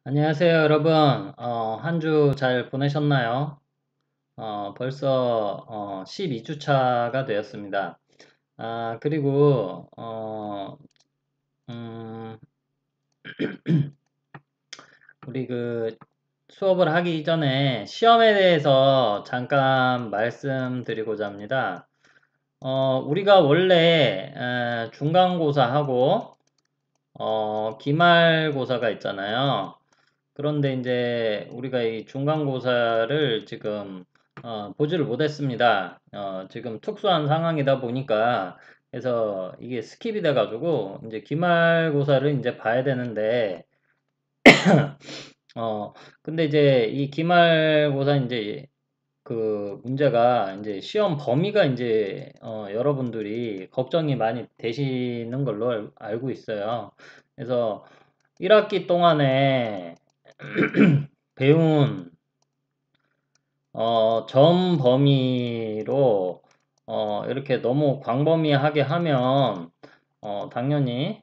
안녕하세요, 여러분. 한 주 잘 보내셨나요? 벌써 12주 차가 되었습니다. 그리고 음, 우리 수업을 하기 전에 시험에 대해서 잠깐 말씀드리고자 합니다. 우리가 원래 중간고사하고 기말고사가 있잖아요. 그런데 이제 우리가 이 중간고사를 지금 보지를 못했습니다. 지금 특수한 상황이다 보니까 그래서 이게 스킵이 돼가지고 이제 기말고사를 이제 봐야 되는데 어 근데 이제 이 기말고사 이제 그 문제가 이제 시험 범위가 이제 여러분들이 걱정이 많이 되시는 걸로 알고 있어요. 그래서 1학기 동안에 배운 점 범위로 이렇게 너무 광범위하게 하면 당연히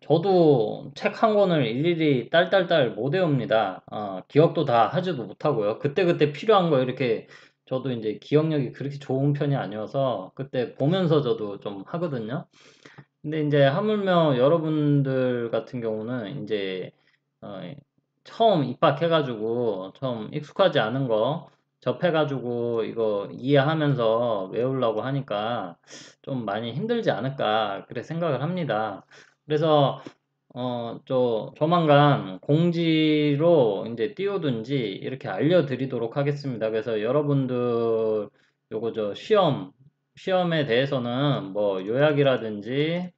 저도 책 한 권을 일일이 딸딸딸 못 외웁니다. 기억도 다 하지도 못하고요. 그때그때 필요한 거 이렇게 저도 이제 기억력이 그렇게 좋은 편이 아니어서 그때 보면서 저도 좀 하거든요. 근데 이제 하물며 여러분들 같은 경우는 이제 어, 처음 입학해가지고 처음 익숙하지 않은 거 접해가지고 이거 이해하면서 외우려고 하니까 좀 많이 힘들지 않을까 그래 생각을 합니다. 그래서 조만간 공지로 이제 띄우든지 이렇게 알려드리도록 하겠습니다. 그래서 여러분들 요거 시험에 대해서는 뭐 요약이라든지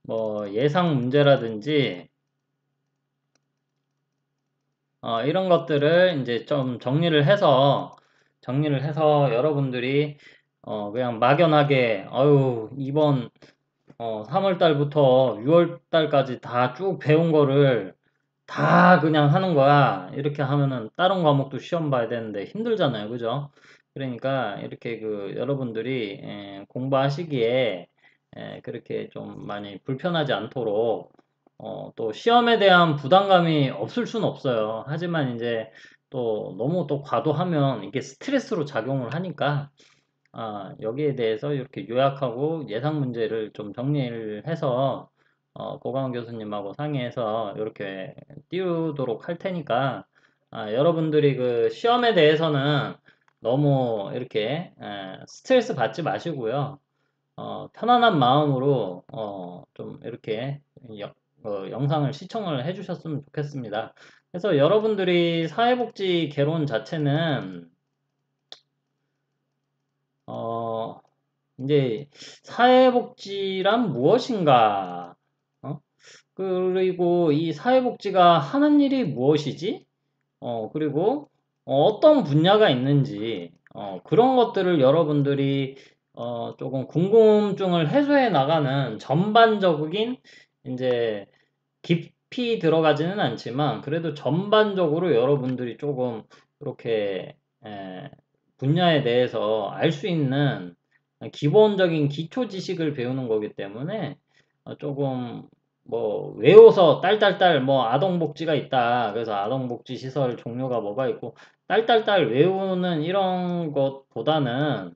뭐 예상 문제라든지 이런 것들을 이제 좀 정리를 해서 여러분들이 그냥 막연하게 이번 3월 달부터 6월 달까지 다 쭉 배운 거를 다 그냥 하는 거야. 이렇게 하면은 다른 과목도 시험 봐야 되는데 힘들잖아요. 그죠? 그러니까 이렇게 여러분들이 공부하시기에 그렇게 좀 많이 불편하지 않도록 또 시험에 대한 부담감이 없을 수는 없어요. 하지만 이제 또 너무 또 과도하면 이게 스트레스로 작용을 하니까 여기에 대해서 이렇게 요약하고 예상 문제를 좀 정리를 해서 고강원 교수님하고 상의해서 이렇게 띄우도록 할 테니까 여러분들이 그 시험에 대해서는 너무 이렇게 스트레스 받지 마시고요. 편안한 마음으로 좀 이렇게 영상을 시청을 해주셨으면 좋겠습니다. 그래서 여러분들이 사회복지 개론 자체는 어, 이제 사회복지란 무엇인가? 어? 그리고 이 사회복지가 하는 일이 무엇이지? 그리고 어떤 분야가 있는지 그런 것들을 여러분들이 조금 궁금증을 해소해 나가는 전반적인 이제 깊이 들어가지는 않지만 그래도 전반적으로 여러분들이 조금 이렇게 에, 분야에 대해서 알 수 있는 기본적인 기초 지식을 배우는 거기 때문에 조금 뭐 외워서 딸딸딸 뭐 아동복지가 있다. 그래서 아동복지 시설 종류가 뭐가 있고 딸딸딸 외우는 이런 것보다는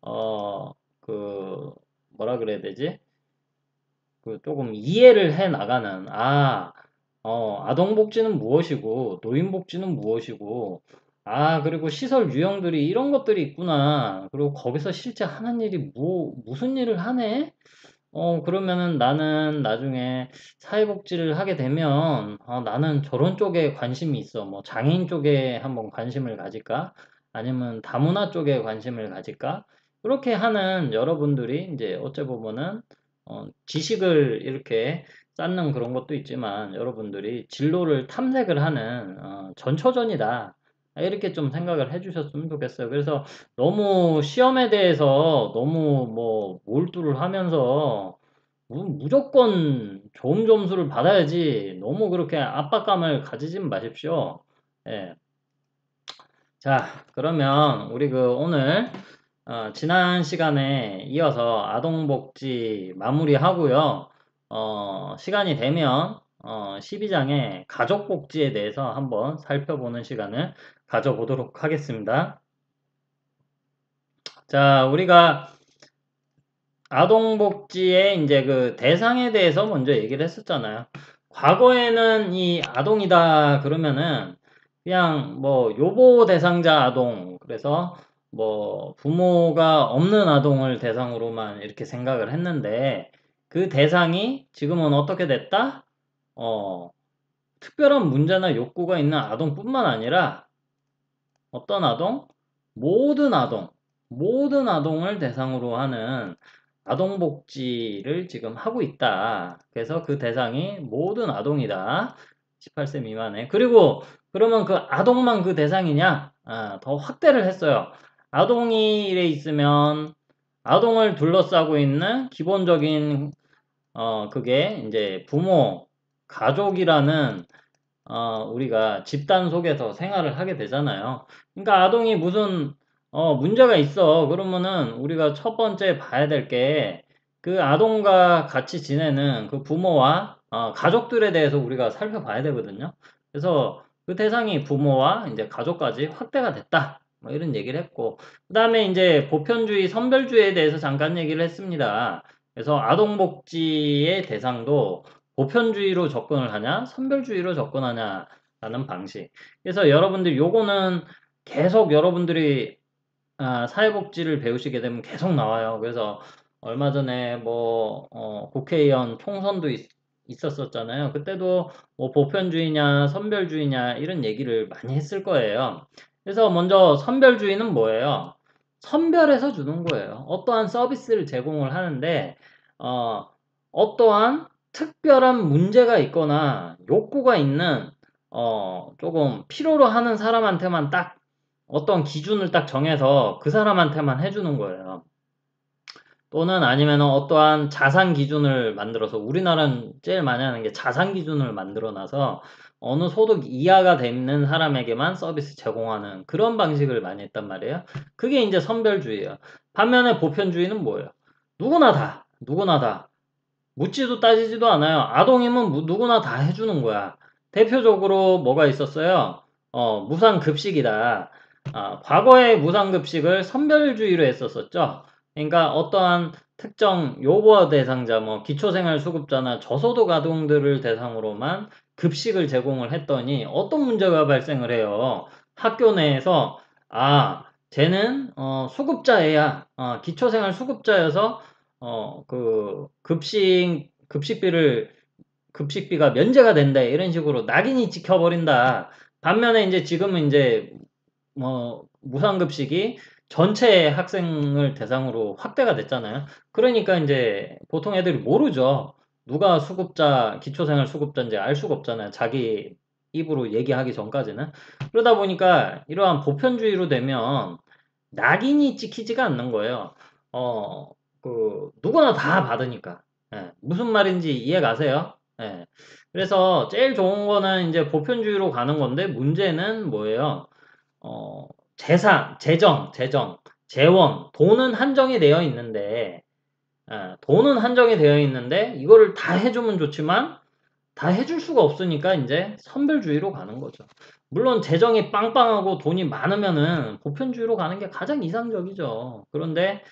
어 그 뭐라 그래야 되지? 조금 이해를 해 나가는 아동복지는 무엇이고 노인복지는 무엇이고 그리고 시설 유형들이 이런 것들이 있구나. 그리고 거기서 실제 하는 일이 무슨 일을 하네? 그러면은 나는 나중에 사회복지를 하게 되면, 나는 저런 쪽에 관심이 있어. 뭐, 장애인 쪽에 한번 관심을 가질까? 아니면 다문화 쪽에 관심을 가질까? 그렇게 하는 여러분들이 이제 어째 보면은, 지식을 이렇게 쌓는 그런 것도 있지만, 여러분들이 진로를 탐색을 하는, 전초전이다. 이렇게 좀 생각을 해주셨으면 좋겠어요. 그래서 너무 시험에 대해서 너무 뭐 몰두를 하면서 무조건 좋은 점수를 받아야지 너무 그렇게 압박감을 가지진 마십시오. 예. 자, 그러면 우리 오늘 지난 시간에 이어서 아동복지 마무리하고요. 시간이 되면 12장의 가족복지에 대해서 한번 살펴보는 시간을 가져보도록 하겠습니다. 자, 우리가 아동복지의 이제 그 대상에 대해서 먼저 얘기를 했었잖아요. 과거에는 이 아동이다 그러면은 그냥 뭐 요보 대상자 아동, 그래서 뭐 부모가 없는 아동을 대상으로만 이렇게 생각을 했는데, 그 대상이 지금은 어떻게 됐다? 특별한 문제나 욕구가 있는 아동뿐만 아니라 어떤 아동? 모든 아동, 모든 아동을 대상으로 하는 아동복지를 지금 하고 있다. 그래서 그 대상이 모든 아동이다. 18세 미만에. 그리고 그러면 그 아동만 그 대상이냐? 더 확대를 했어요. 아동이 이래 있으면 아동을 둘러싸고 있는 기본적인 그게 이제 부모, 가족이라는 우리가 집단 속에서 생활을 하게 되잖아요. 그러니까 아동이 무슨 문제가 있어. 그러면은 우리가 첫 번째 봐야 될 게 그 아동과 같이 지내는 그 부모와 가족들에 대해서 우리가 살펴봐야 되거든요. 그래서 그 대상이 부모와 이제 가족까지 확대가 됐다. 뭐 이런 얘기를 했고, 그다음에 이제 보편주의, 선별주의에 대해서 잠깐 얘기를 했습니다. 그래서 아동복지의 대상도 보편주의로 접근을 하냐, 선별주의로 접근하냐라는 방식. 그래서 여러분들 요거는 계속 여러분들이 사회복지를 배우시게 되면 계속 나와요. 그래서 얼마 전에 뭐 국회의원 총선도 있었었잖아요. 그때도 뭐 보편주의냐 선별주의냐 이런 얘기를 많이 했을 거예요. 그래서 먼저 선별주의는 뭐예요? 선별해서 주는 거예요. 어떠한 서비스를 제공을 하는데 어떠한 특별한 문제가 있거나 욕구가 있는 조금 필요로 하는 사람한테만 딱 어떤 기준을 딱 정해서 그 사람한테만 해주는 거예요. 또는 아니면 어떠한 자산 기준을 만들어서, 우리나라는 제일 많이 하는 게 자산 기준을 만들어 놔서 어느 소득 이하가 되는 사람에게만 서비스 제공하는 그런 방식을 많이 했단 말이에요. 그게 이제 선별주의예요. 반면에 보편주의는 뭐예요? 누구나 다. 묻지도 따지지도 않아요. 아동이면 누구나 다 해주는 거야. 대표적으로 뭐가 있었어요? 무상급식이다. 과거에 무상급식을 선별주의로 했었었죠. 그러니까 어떠한 특정 요구 대상자, 뭐 기초생활수급자나 저소득 아동들을 대상으로만 급식을 제공을 했더니 어떤 문제가 발생을 해요. 학교 내에서 쟤는 수급자애야. 기초생활수급자여서 그 급식비가 면제가 된다. 이런 식으로 낙인이 찍혀버린다. 반면에 이제 지금은 이제 무상급식이 전체 학생을 대상으로 확대가 됐잖아요. 그러니까 이제 보통 애들이 모르죠. 누가 기초생활 수급자인지 알 수가 없잖아요. 자기 입으로 얘기하기 전까지는. 그러다 보니까 이러한 보편주의로 되면 낙인이 찍히지가 않는 거예요. 누구나 다 받으니까. 예, 무슨 말인지 이해 가세요? 예. 그래서 제일 좋은 거는 이제 보편주의로 가는 건데, 문제는 뭐예요? 재원, 돈은 한정이 되어 있는데, 이거를 다 해주면 좋지만, 다 해줄 수가 없으니까 이제 선별주의로 가는 거죠. 물론 재정이 빵빵하고 돈이 많으면은 보편주의로 가는 게 가장 이상적이죠. 그런데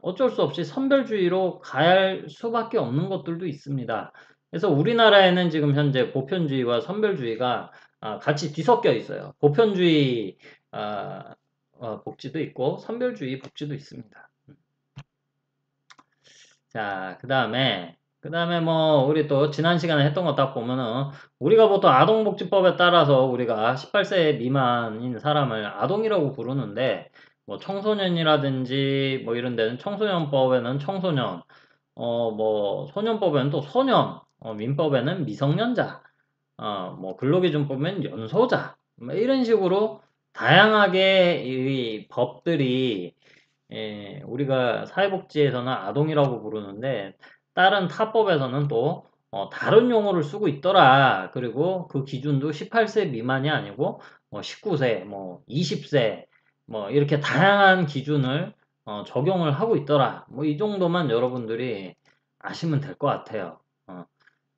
어쩔 수 없이 선별주의로 가야 할 수밖에 없는 것들도 있습니다. 그래서 우리나라에는 지금 현재 보편주의와 선별주의가 같이 뒤섞여 있어요. 보편주의 복지도 있고 선별주의 복지도 있습니다. 자, 그 다음에 뭐 우리 또 지난 시간에 했던 거 딱 보면은, 우리가 보통 아동복지법에 따라서 우리가 18세 미만인 사람을 아동이라고 부르는데, 뭐 청소년이라든지 뭐 이런 데는 청소년법에는 청소년, 뭐 소년법에는 또 소년, 민법에는 미성년자, 뭐 근로기준법에는 연소자, 뭐 이런 식으로 다양하게 이 법들이, 우리가 사회복지에서는 아동이라고 부르는데, 다른 타법에서는 또 다른 용어를 쓰고 있더라. 그리고 그 기준도 18세 미만이 아니고 19세, 뭐 20세, 뭐 이렇게 다양한 기준을 적용을 하고 있더라. 뭐 이 정도만 여러분들이 아시면 될 것 같아요.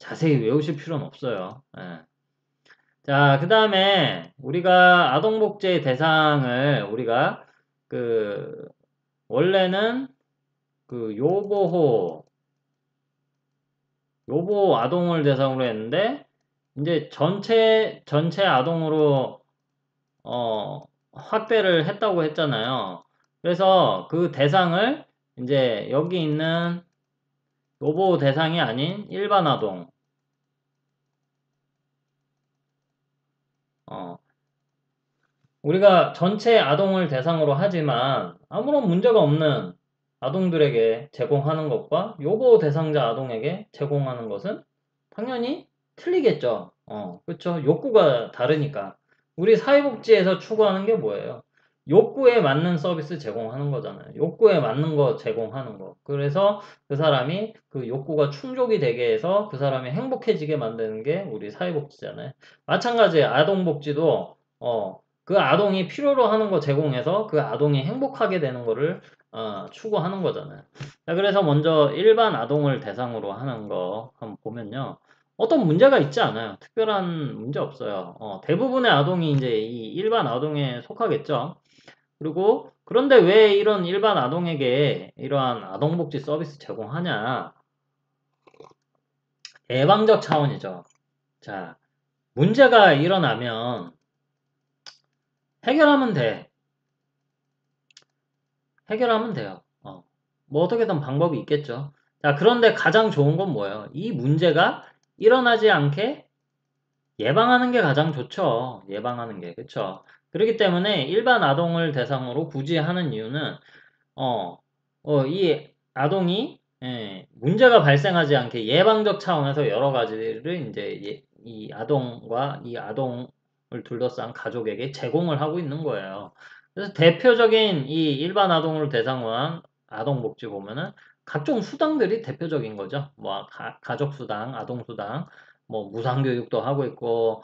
자세히 외우실 필요는 없어요. 예. 자, 그 다음에 우리가 아동복지의 대상을 우리가 그 원래는 그 요보 아동을 대상으로 했는데 이제 전체 아동으로 확대를 했다고 했잖아요. 그래서 그 대상을 이제 여기 있는 요보 대상이 아닌 일반 아동, 어, 우리가 전체 아동을 대상으로 하지만 아무런 문제가 없는 아동들에게 제공하는 것과 요보 대상자 아동에게 제공하는 것은 당연히 틀리겠죠. 그렇죠. 욕구가 다르니까. 우리 사회복지에서 추구하는 게 뭐예요? 욕구에 맞는 서비스 제공하는 거잖아요. 욕구에 맞는 거 제공하는 거. 그래서 그 사람이 그 욕구가 충족이 되게 해서 그 사람이 행복해지게 만드는 게 우리 사회복지잖아요. 마찬가지에 아동복지도 그 아동이 필요로 하는 거 제공해서 그 아동이 행복하게 되는 거를 추구하는 거잖아요. 자, 그래서 먼저 일반 아동을 대상으로 하는 거 한번 보면요. 어떤 문제가 있지 않아요. 특별한 문제 없어요. 대부분의 아동이 이제 이 일반 아동에 속하겠죠. 그리고 그런데 왜 이런 일반 아동에게 이러한 아동복지 서비스 제공하냐? 예방적 차원이죠. 자, 문제가 일어나면 해결하면 돼. 해결하면 돼요. 뭐 어떻게든 방법이 있겠죠. 자, 그런데 가장 좋은 건 뭐예요? 이 문제가 일어나지 않게 예방하는 게 가장 좋죠. 예방하는 게. 그쵸? 그렇기 때문에 일반 아동을 대상으로 굳이 하는 이유는, 이 아동이, 문제가 발생하지 않게 예방적 차원에서 여러 가지를 이제 이 아동과 이 아동을 둘러싼 가족에게 제공을 하고 있는 거예요. 그래서 대표적인 이 일반 아동을 대상으로 한 아동복지 보면은 각종 수당들이 대표적인 거죠. 뭐, 가족수당, 아동수당, 뭐 무상교육도 하고 있고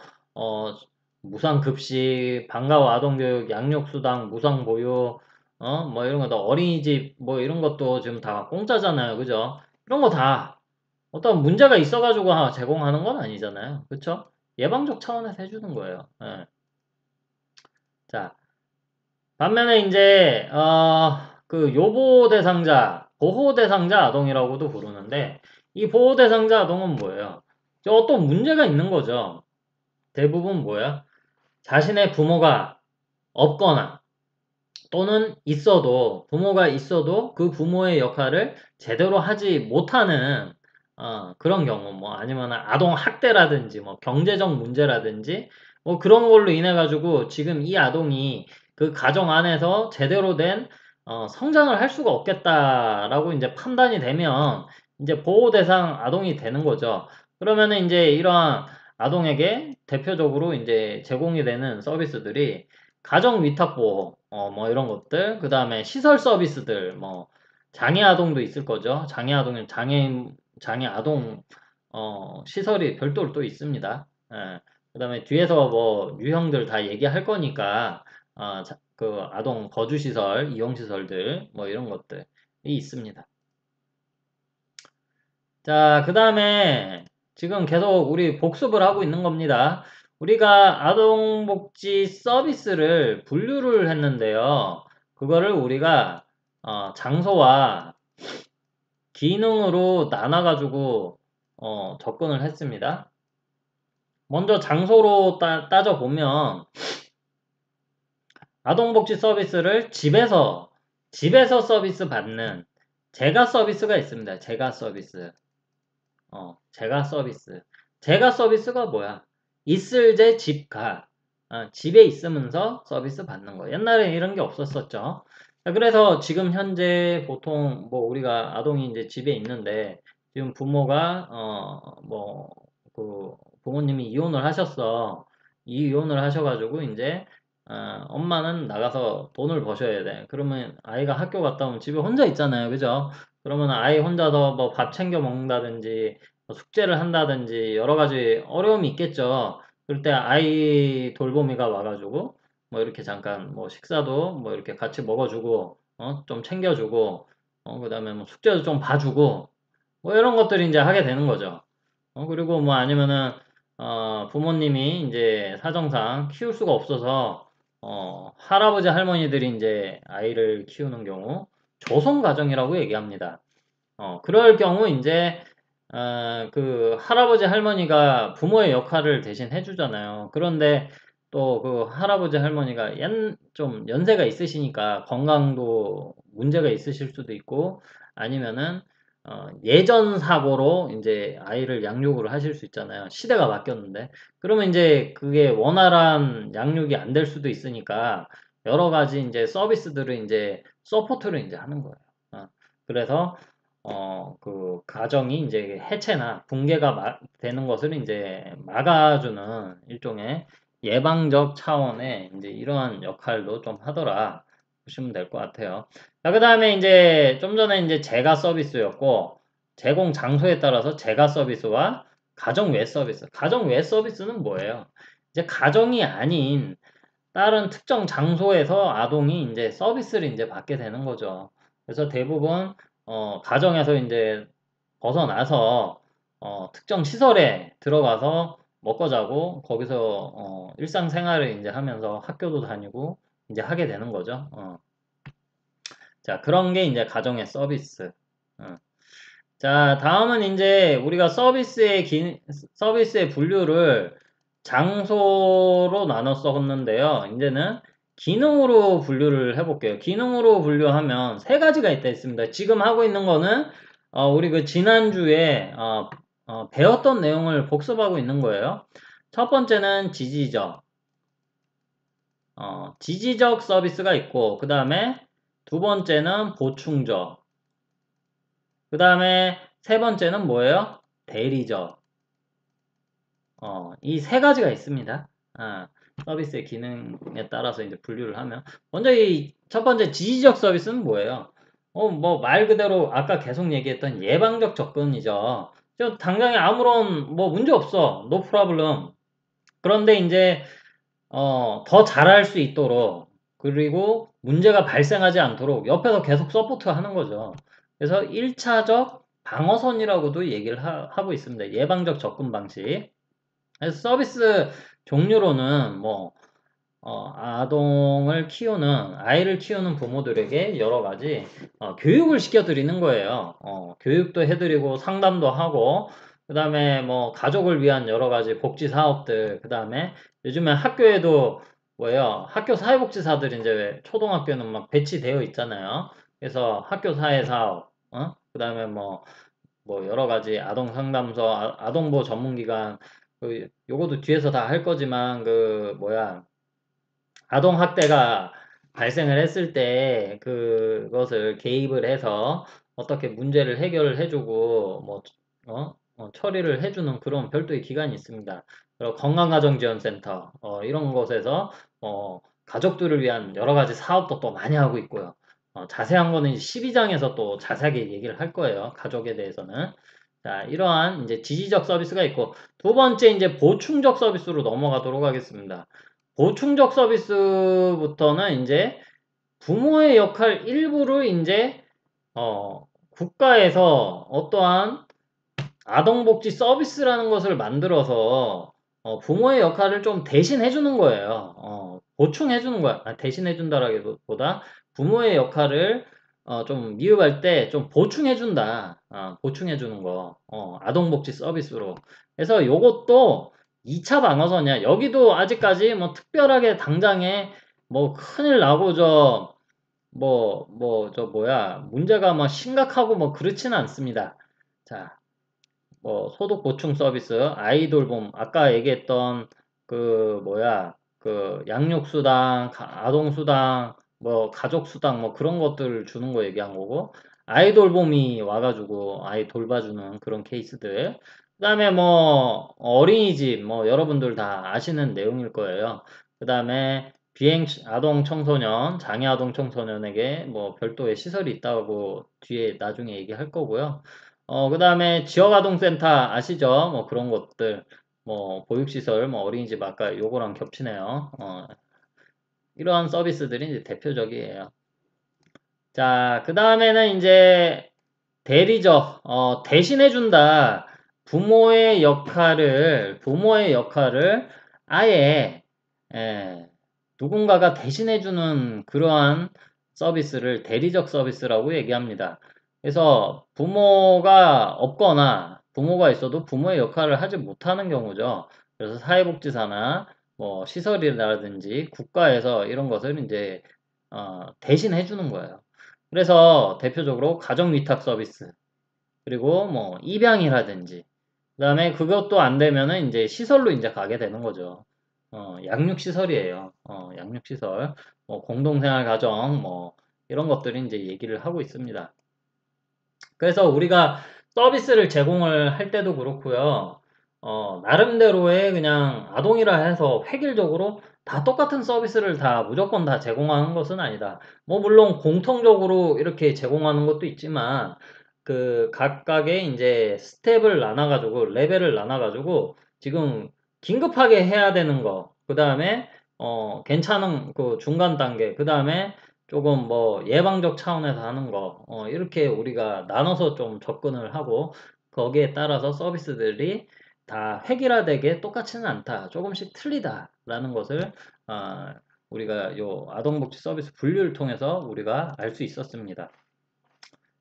무상급식, 방과후 아동교육, 양육수당, 무상보육, 뭐 이런 것도 어린이집 뭐 이런 것도 지금 다 공짜잖아요, 그죠? 이런 거 다 어떤 문제가 있어가지고 제공하는 건 아니잖아요, 그쵸? 예방적 차원에서 해주는 거예요. 예. 자, 반면에 이제 그 요보 대상자, 보호 대상자 아동이라고도 부르는데 이 보호 대상자 아동은 뭐예요? 어떤 문제가 있는 거죠. 대부분 뭐야? 자신의 부모가 없거나 또는 부모가 있어도 그 부모의 역할을 제대로 하지 못하는 그런 경우, 뭐 아니면 아동 학대라든지 뭐 경제적 문제라든지 뭐 그런 걸로 인해 가지고 지금 이 아동이 그 가정 안에서 제대로 된 성장을 할 수가 없겠다라고 이제 판단이 되면 이제 보호 대상 아동이 되는 거죠. 그러면은 이제 이러한 아동에게 대표적으로 이제 제공이 되는 서비스들이 가정 위탁 보호, 뭐 이런 것들, 그 다음에 시설 서비스들, 뭐 장애 아동도 있을 거죠. 장애 아동은 장애 아동 시설이 별도로 또 있습니다. 예. 그 다음에 뒤에서 뭐 유형들 다 얘기할 거니까 그 아동 거주 시설, 이용 시설들, 뭐 이런 것들이 있습니다. 자, 그 다음에 지금 계속 우리 복습을 하고 있는 겁니다. 우리가 아동복지 서비스를 분류를 했는데요. 그거를 우리가 장소와 기능으로 나눠가지고 접근을 했습니다. 먼저 장소로 따져보면 아동복지 서비스를 집에서 서비스 받는 제가 서비스가 있습니다. 제가 서비스. 제가 서비스. 제가 서비스가 뭐야? 있을 제 집 가. 집에 있으면서 서비스 받는 거. 옛날에 이런 게 없었었죠. 자, 그래서 지금 현재 보통 뭐 우리가 아동이 이제 집에 있는데 지금 부모가 뭐 그 부모님이 이혼을 하셨어. 이혼을 하셔가지고 이제 엄마는 나가서 돈을 버셔야 돼. 그러면 아이가 학교 갔다 오면 집에 혼자 있잖아요. 그죠? 그러면 아이 혼자서 뭐 밥 챙겨 먹는다든지 뭐 숙제를 한다든지 여러 가지 어려움이 있겠죠. 그럴 때 아이 돌보미가 와가지고 뭐 이렇게 잠깐 뭐 식사도 뭐 이렇게 같이 먹어주고 좀 챙겨주고 그다음에 뭐 숙제도 좀 봐주고 뭐 이런 것들이 이제 하게 되는 거죠. 그리고 뭐 아니면은 부모님이 이제 사정상 키울 수가 없어서 할아버지 할머니들이 이제 아이를 키우는 경우 조성 가정이라고 얘기합니다. 그럴 경우 이제 그 할아버지 할머니가 부모의 역할을 대신 해주잖아요. 그런데 또 그 할아버지 할머니가 좀 연세가 있으시니까 건강도 문제가 있으실 수도 있고 아니면은 예전 사고로 이제 아이를 양육을 하실 수 있잖아요. 시대가 바뀌었는데. 그러면 이제 그게 원활한 양육이 안 될 수도 있으니까 여러 가지 이제 서비스들을 이제 서포트를 이제 하는 거예요. 그래서 그 가정이 이제 해체나 붕괴가 되는 것을 이제 막아주는 일종의 예방적 차원의 이제 이러한 역할도 좀 하더라 보시면 될 것 같아요. 자, 그 다음에 이제 좀 전에 이제 제가 서비스였고, 제공 장소에 따라서 제가 서비스와 가정 외 서비스. 가정 외 서비스는 뭐예요? 이제 가정이 아닌 다른 특정 장소에서 아동이 이제 서비스를 이제 받게 되는 거죠. 그래서 대부분 가정에서 이제 벗어나서 특정 시설에 들어가서 먹고 자고 거기서 일상생활을 이제 하면서 학교도 다니고 이제 하게 되는 거죠. 자, 그런 게 이제 가정의 서비스. 어. 자, 다음은 이제 우리가 서비스의 분류를 장소로 나눠 썼는데요. 이제는 기능으로 분류를 해볼게요. 기능으로 분류하면 세 가지가 있습니다. 지금 하고 있는 거는 우리 그 지난주에 배웠던 내용을 복습하고 있는 거예요. 첫 번째는 지지적 서비스가 있고, 그 다음에 두 번째는 보충적, 그 다음에 세 번째는 뭐예요? 대리적. 이 세 가지가 있습니다. 서비스의 기능에 따라서 이제 분류를 하면. 먼저 이 첫 번째 지지적 서비스는 뭐예요? 뭐 말 그대로 아까 계속 얘기했던 예방적 접근이죠. 당장에 아무런 뭐 문제 없어. no problem. 그런데 이제 더 잘할 수 있도록 그리고 문제가 발생하지 않도록 옆에서 계속 서포트 하는 거죠. 그래서 1차적 방어선이라고도 얘기를 하고 있습니다. 예방적 접근 방식. 그래서 서비스 종류로는 뭐 아이를 키우는 부모들에게 여러 가지 교육을 시켜드리는 거예요. 교육도 해드리고 상담도 하고 그 다음에 뭐 가족을 위한 여러 가지 복지 사업들 그 다음에 요즘에 학교에도 뭐예요? 학교 사회복지사들이 이제 초등학교는 막 배치되어 있잖아요. 그래서 학교 사회 사업, 그 다음에 뭐 여러 가지 아동 상담소, 아동보호 전문기관 요것도 뒤에서 다 할 거지만 그 뭐야 아동 학대가 발생을 했을 때 그것을 개입을 해서 어떻게 문제를 해결을 해주고 처리를 해주는 그런 별도의 기관이 있습니다. 그리고 건강가정지원센터 이런 곳에서 가족들을 위한 여러 가지 사업도 또 많이 하고 있고요. 자세한 거는 12장에서 또 자세하게 얘기를 할 거예요. 가족에 대해서는. 자, 이러한 이제 지지적 서비스가 있고 두 번째 이제 보충적 서비스로 넘어가도록 하겠습니다. 보충적 서비스부터는 이제 부모의 역할 일부를 이제 국가에서 어떠한 아동복지 서비스라는 것을 만들어서 부모의 역할을 좀 대신해 주는 거예요. 보충해 주는 거야. 대신해 준다라기보다 부모의 역할을 좀 미흡할 때 좀 보충해 준다. 보충해 주는 거. 아동복지 서비스로. 그래서 요것도 2차 방어선이야. 여기도 아직까지 뭐 특별하게 당장에 뭐 큰일 나고 문제가 뭐 심각하고 뭐 그렇지는 않습니다. 자, 소득 보충 서비스, 아이 돌봄, 아까 얘기했던 그 양육수당, 아동수당, 뭐 가족수당, 뭐 그런 것들을 주는 거 얘기한 거고, 아이 돌봄이 와가지고 아이 돌봐주는 그런 케이스들. 그 다음에 뭐 어린이집, 뭐 여러분들 다 아시는 내용일 거예요. 그 다음에 비행 아동 청소년, 장애 아동 청소년에게 뭐 별도의 시설이 있다고 뒤에 나중에 얘기할 거고요. 그 다음에 지역아동센터 아시죠? 뭐 그런 것들, 뭐 보육시설, 뭐 어린이집 아까 요거랑 겹치네요. 이러한 서비스들이 이제 대표적이에요. 자, 그 다음에는 이제 대리적, 대신해준다. 부모의 역할을 아예, 예, 누군가가 대신해주는 그러한 서비스를 대리적 서비스라고 얘기합니다. 그래서 부모가 없거나 부모가 있어도 부모의 역할을 하지 못하는 경우죠. 그래서 사회복지사나 뭐 시설이라든지 국가에서 이런 것을 이제 대신해주는 거예요. 그래서 대표적으로 가정위탁 서비스, 그리고 뭐 입양이라든지, 그다음에 그것도 안 되면은 이제 시설로 이제 가게 되는 거죠. 양육시설이에요. 양육시설, 뭐 공동생활 가정, 뭐 이런 것들이 이제 얘기를 하고 있습니다. 그래서 우리가 서비스를 제공을 할 때도 그렇고요. 나름대로의 그냥 아동이라 해서 획일적으로 다 똑같은 서비스를 다 무조건 다 제공하는 것은 아니다. 뭐 물론 공통적으로 이렇게 제공하는 것도 있지만 그 각각의 이제 스텝을 나눠가지고 레벨을 나눠가지고 지금 긴급하게 해야 되는 거, 그 다음에 괜찮은 그 중간 단계, 그 다음에 조금 뭐 예방적 차원에서 하는 거, 이렇게 우리가 나눠서 좀 접근을 하고 거기에 따라서 서비스들이 다 획일화되게 똑같지는 않다. 조금씩 틀리다라는 것을 어, 우리가 요 아동복지 서비스 분류를 통해서 우리가 알 수 있었습니다.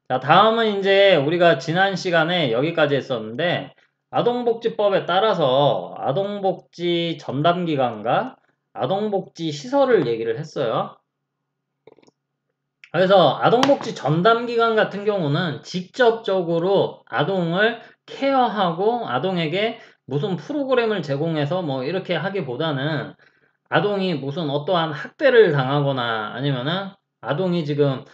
자, 다음은 이제 우리가 지난 시간에 여기까지 했었는데 아동복지법에 따라서 아동복지 전담기관과 아동복지 시설을 얘기를 했어요. 그래서 아동복지 전담기관 같은 경우는 직접적으로 아동을 케어하고 아동에게 무슨 프로그램을 제공해서 뭐 이렇게 하기보다는 아동이 무슨 어떠한 학대를 당하거나 아니면은 아동이 지금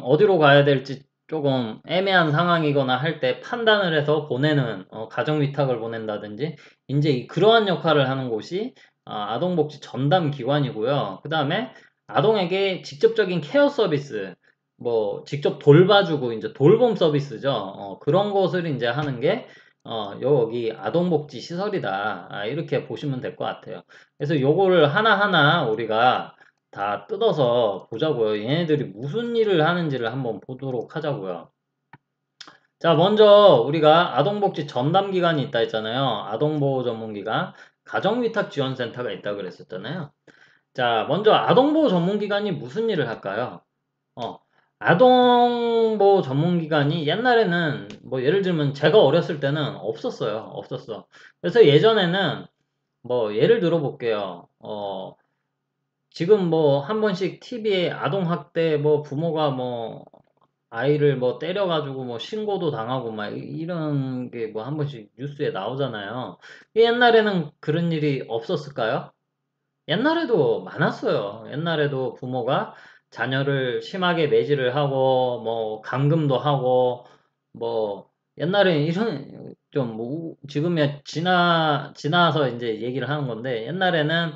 어디로 가야 될지 조금 애매한 상황이거나 할 때 판단을 해서 보내는 가정 위탁을 보낸다든지 이제 그러한 역할을 하는 곳이 아동복지 전담 기관이고요. 그 다음에 아동에게 직접적인 케어 서비스, 뭐 직접 돌봐주고 이제 돌봄 서비스죠. 그런 것을 이제 하는 게 여기 아동복지 시설이다. 이렇게 보시면 될 것 같아요. 그래서 요거를 하나하나 우리가 다 뜯어서 보자고요. 얘네들이 무슨 일을 하는지를 한번 보도록 하자고요. 자, 먼저 우리가 아동복지 전담기관이 있다 했잖아요. 아동보호 전문기관, 가정위탁지원센터가 있다 그랬었잖아요. 자, 먼저 아동보호 전문기관이 무슨 일을 할까요? 어, 아동보호 전문기관이 옛날에는 뭐 예를 들면 제가 어렸을 때는 없었어요. 없었어. 그래서 예전에는 뭐 예를 들어 볼게요. 지금 뭐 한 번씩 TV에 아동학대 뭐 부모가 뭐 아이를 뭐 때려가지고 뭐 신고도 당하고 막 이런 게 뭐 한 번씩 뉴스에 나오잖아요. 옛날에는 그런 일이 없었을까요? 옛날에도 많았어요. 옛날에도 부모가 자녀를 심하게 매질을 하고 뭐 감금도 하고 뭐 옛날에 이런 좀뭐 지금이야 지나서 이제 얘기를 하는 건데 옛날에는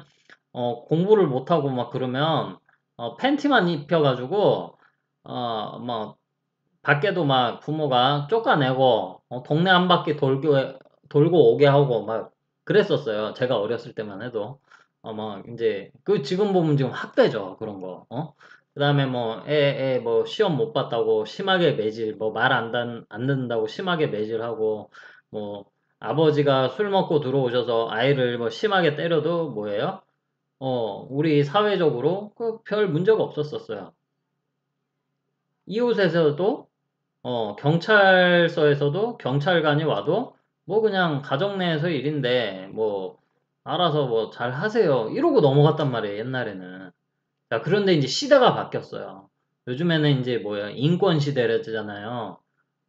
공부를 못하고 막 그러면 팬티만 입혀가지고 막 밖에도 막 부모가 쫓아내고 동네 한 바퀴 돌고 오게 하고 막 그랬었어요. 제가 어렸을 때만 해도 막 이제 그 지금 보면 지금 학대죠 그런 거. 그다음에 뭐 애 뭐 시험 못 봤다고 심하게 매질, 뭐 말 안 듣는다고 심하게 매질하고 뭐 아버지가 술 먹고 들어오셔서 아이를 뭐 심하게 때려도 뭐예요? 우리 사회적으로 그 별 문제가 없었었어요. 이웃에서도 경찰서에서도 경찰관이 와도 뭐 그냥 가정 내에서 일인데 뭐 알아서 뭐 잘 하세요. 이러고 넘어갔단 말이에요, 옛날에는. 자, 그런데 이제 시대가 바뀌었어요. 요즘에는 이제 뭐야, 인권 시대라잖아요.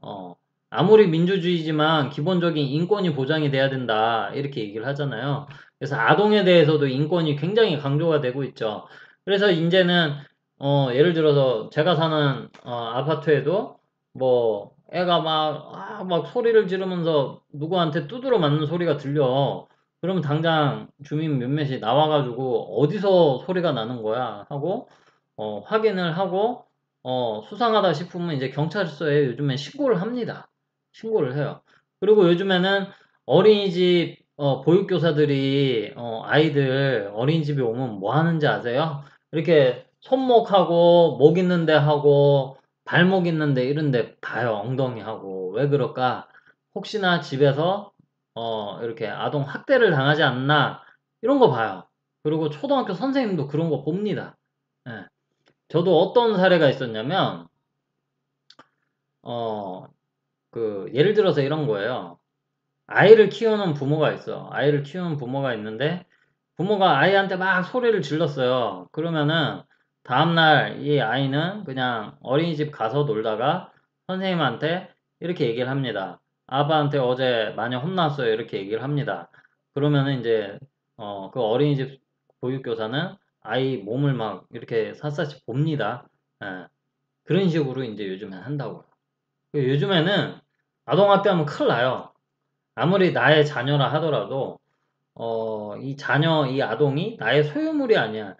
어, 아무리 민주주의지만 기본적인 인권이 보장이 돼야 된다. 이렇게 얘기를 하잖아요. 그래서 아동에 대해서도 인권이 굉장히 강조가 되고 있죠. 그래서 이제는 예를 들어서 제가 사는 아파트에도 뭐 애가 막 소리를 지르면서 누구한테 두드러 맞는 소리가 들려. 그러면 당장 주민 몇몇이 나와가지고 어디서 소리가 나는 거야 하고 확인을 하고 수상하다 싶으면 이제 경찰서에 요즘엔 신고를 합니다. 신고를 해요. 그리고 요즘에는 어린이집 보육교사들이 아이들 어린이집에 오면 뭐 하는지 아세요? 이렇게 손목하고 목 있는데 하고 발목 있는데 이런데 봐요. 엉덩이 하고 왜 그럴까? 혹시나 집에서 이렇게 아동 학대를 당하지 않나 이런 거 봐요. 그리고 초등학교 선생님도 그런 거 봅니다. 예. 저도 어떤 사례가 있었냐면 예를 들어서 이런 거예요. 아이를 키우는 부모가 있어. 아이를 키우는 부모가 있는데 부모가 아이한테 막 소리를 질렀어요. 그러면은 다음날 이 아이는 그냥 어린이집 가서 놀다가 선생님한테 이렇게 얘기를 합니다. 아빠한테 어제 많이 혼났어요. 이렇게 얘기를 합니다. 그러면은 이제 그 어린이집 보육교사는 아이 몸을 막 이렇게 샅샅이 봅니다. 예. 그런 식으로 이제 요즘엔 한다고요. 요즘에는 아동학대하면 큰일 나요. 아무리 나의 자녀라 하더라도 이 자녀, 이 아동이 나의 소유물이 아니야.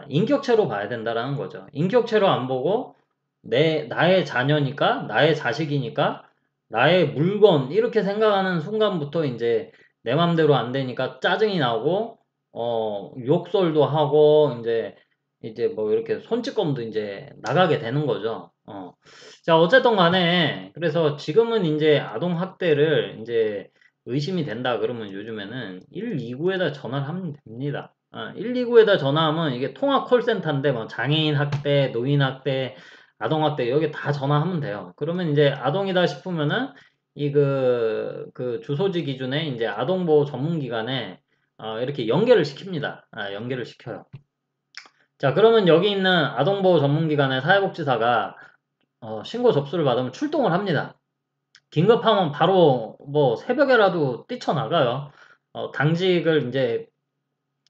인격체로 봐야 된다라는 거죠. 인격체로 안 보고 나의 자녀니까, 나의 자식이니까, 나의 물건 이렇게 생각하는 순간부터 이제 내 맘대로 안 되니까 짜증이 나고 욕설도 하고 이제 뭐 이렇게 손찌검도 이제 나가게 되는 거죠. 자, 어쨌든 간에 그래서 지금은 이제 아동 학대를 이제 의심이 된다 그러면 요즘에는 129에다 전화를 하면 됩니다. 129에다 전화하면 이게 통화 콜센터인데 뭐 장애인 학대, 노인 학대, 아동 학대 여기 다 전화하면 돼요. 그러면 이제 아동이다 싶으면은 그 주소지 기준에 이제 아동보호 전문기관에 이렇게 연계를 시킵니다. 연계를 시켜요. 자, 그러면 여기 있는 아동보호 전문기관의 사회복지사가 신고 접수를 받으면 출동을 합니다. 긴급하면 바로 뭐 새벽에라도 뛰쳐나가요. 당직을 이제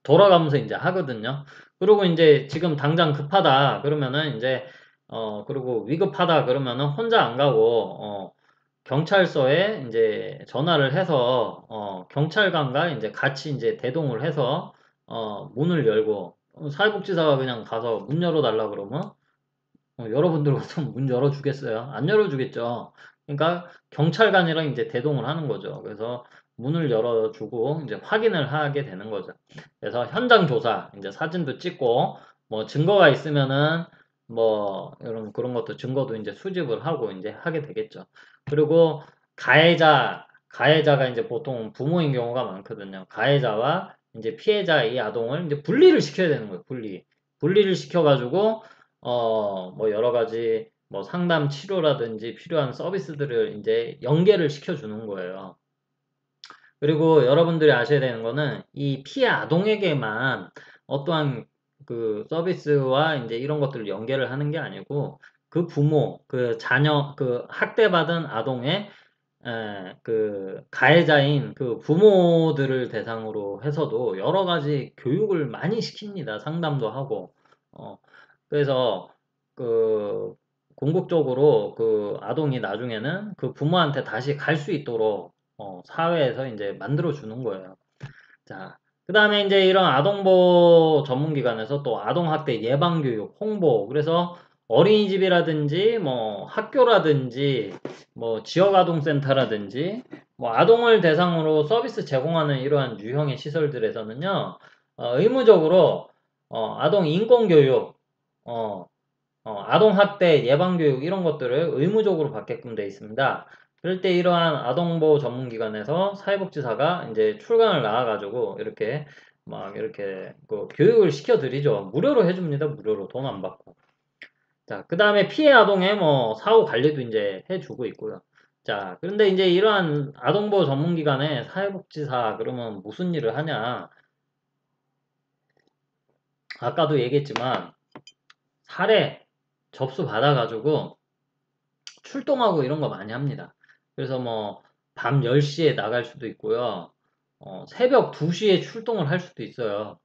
돌아가면서 이제 하거든요. 그리고 이제 지금 당장 급하다 그러면은 이제 그리고 위급하다 그러면은 혼자 안 가고 경찰서에 이제 전화를 해서 경찰관과 이제 같이 이제 대동을 해서 문을 열고 사회복지사가 그냥 가서 문 열어달라 그러면 여러분들 같으면 문 열어주겠어요? 안 열어주겠죠. 그러니까 경찰관이랑 이제 대동을 하는 거죠. 그래서 문을 열어주고 이제 확인을 하게 되는 거죠. 그래서 현장 조사, 이제 사진도 찍고 뭐 증거가 있으면은 뭐 이런 그런 것도 증거도 이제 수집을 하고 이제 하게 되겠죠. 그리고 가해자가 이제 보통 부모인 경우가 많거든요. 가해자와 이제 피해자 이 아동을 이제 분리를 시켜야 되는 거예요. 분리를 시켜가지고 뭐 여러 가지 뭐 상담 치료라든지 필요한 서비스들을 이제 연계를 시켜주는 거예요. 그리고 여러분들이 아셔야 되는 거는 이 피해 아동에게만 어떠한 그 서비스와 이제 이런 것들을 연계를 하는 게 아니고 그 부모, 그 자녀, 그 학대받은 아동의 그 가해자인 그 부모들을 대상으로 해서도 여러 가지 교육을 많이 시킵니다. 상담도 하고. 그래서 그 궁극적으로 그 아동이 나중에는 그 부모한테 다시 갈 수 있도록 사회에서 이제 만들어 주는 거예요. 자, 그 다음에 이제 이런 아동보호 전문기관에서 또 아동학대 예방교육, 홍보, 그래서 어린이집이라든지 뭐 학교라든지 뭐 지역아동센터라든지 뭐 아동을 대상으로 서비스 제공하는 이러한 유형의 시설들에서는요, 의무적으로 아동 인권교육, 어, 아동학대 예방교육 이런 것들을 의무적으로 받게끔 되어 있습니다. 그럴 때 이러한 아동보호 전문기관에서 사회복지사가 이제 출강을 나와가지고 이렇게 막 이렇게 그 교육을 시켜드리죠. 무료로 해줍니다. 무료로 돈 안 받고. 자, 그 다음에 피해 아동의 뭐 사후 관리도 이제 해주고 있고요. 자, 그런데 이제 이러한 아동보호 전문기관에 사회복지사 그러면 무슨 일을 하냐? 아까도 얘기했지만 사례 접수 받아가지고 출동하고 이런 거 많이 합니다. 그래서 뭐 밤 10시에 나갈 수도 있고요. 새벽 2시에 출동을 할 수도 있어요.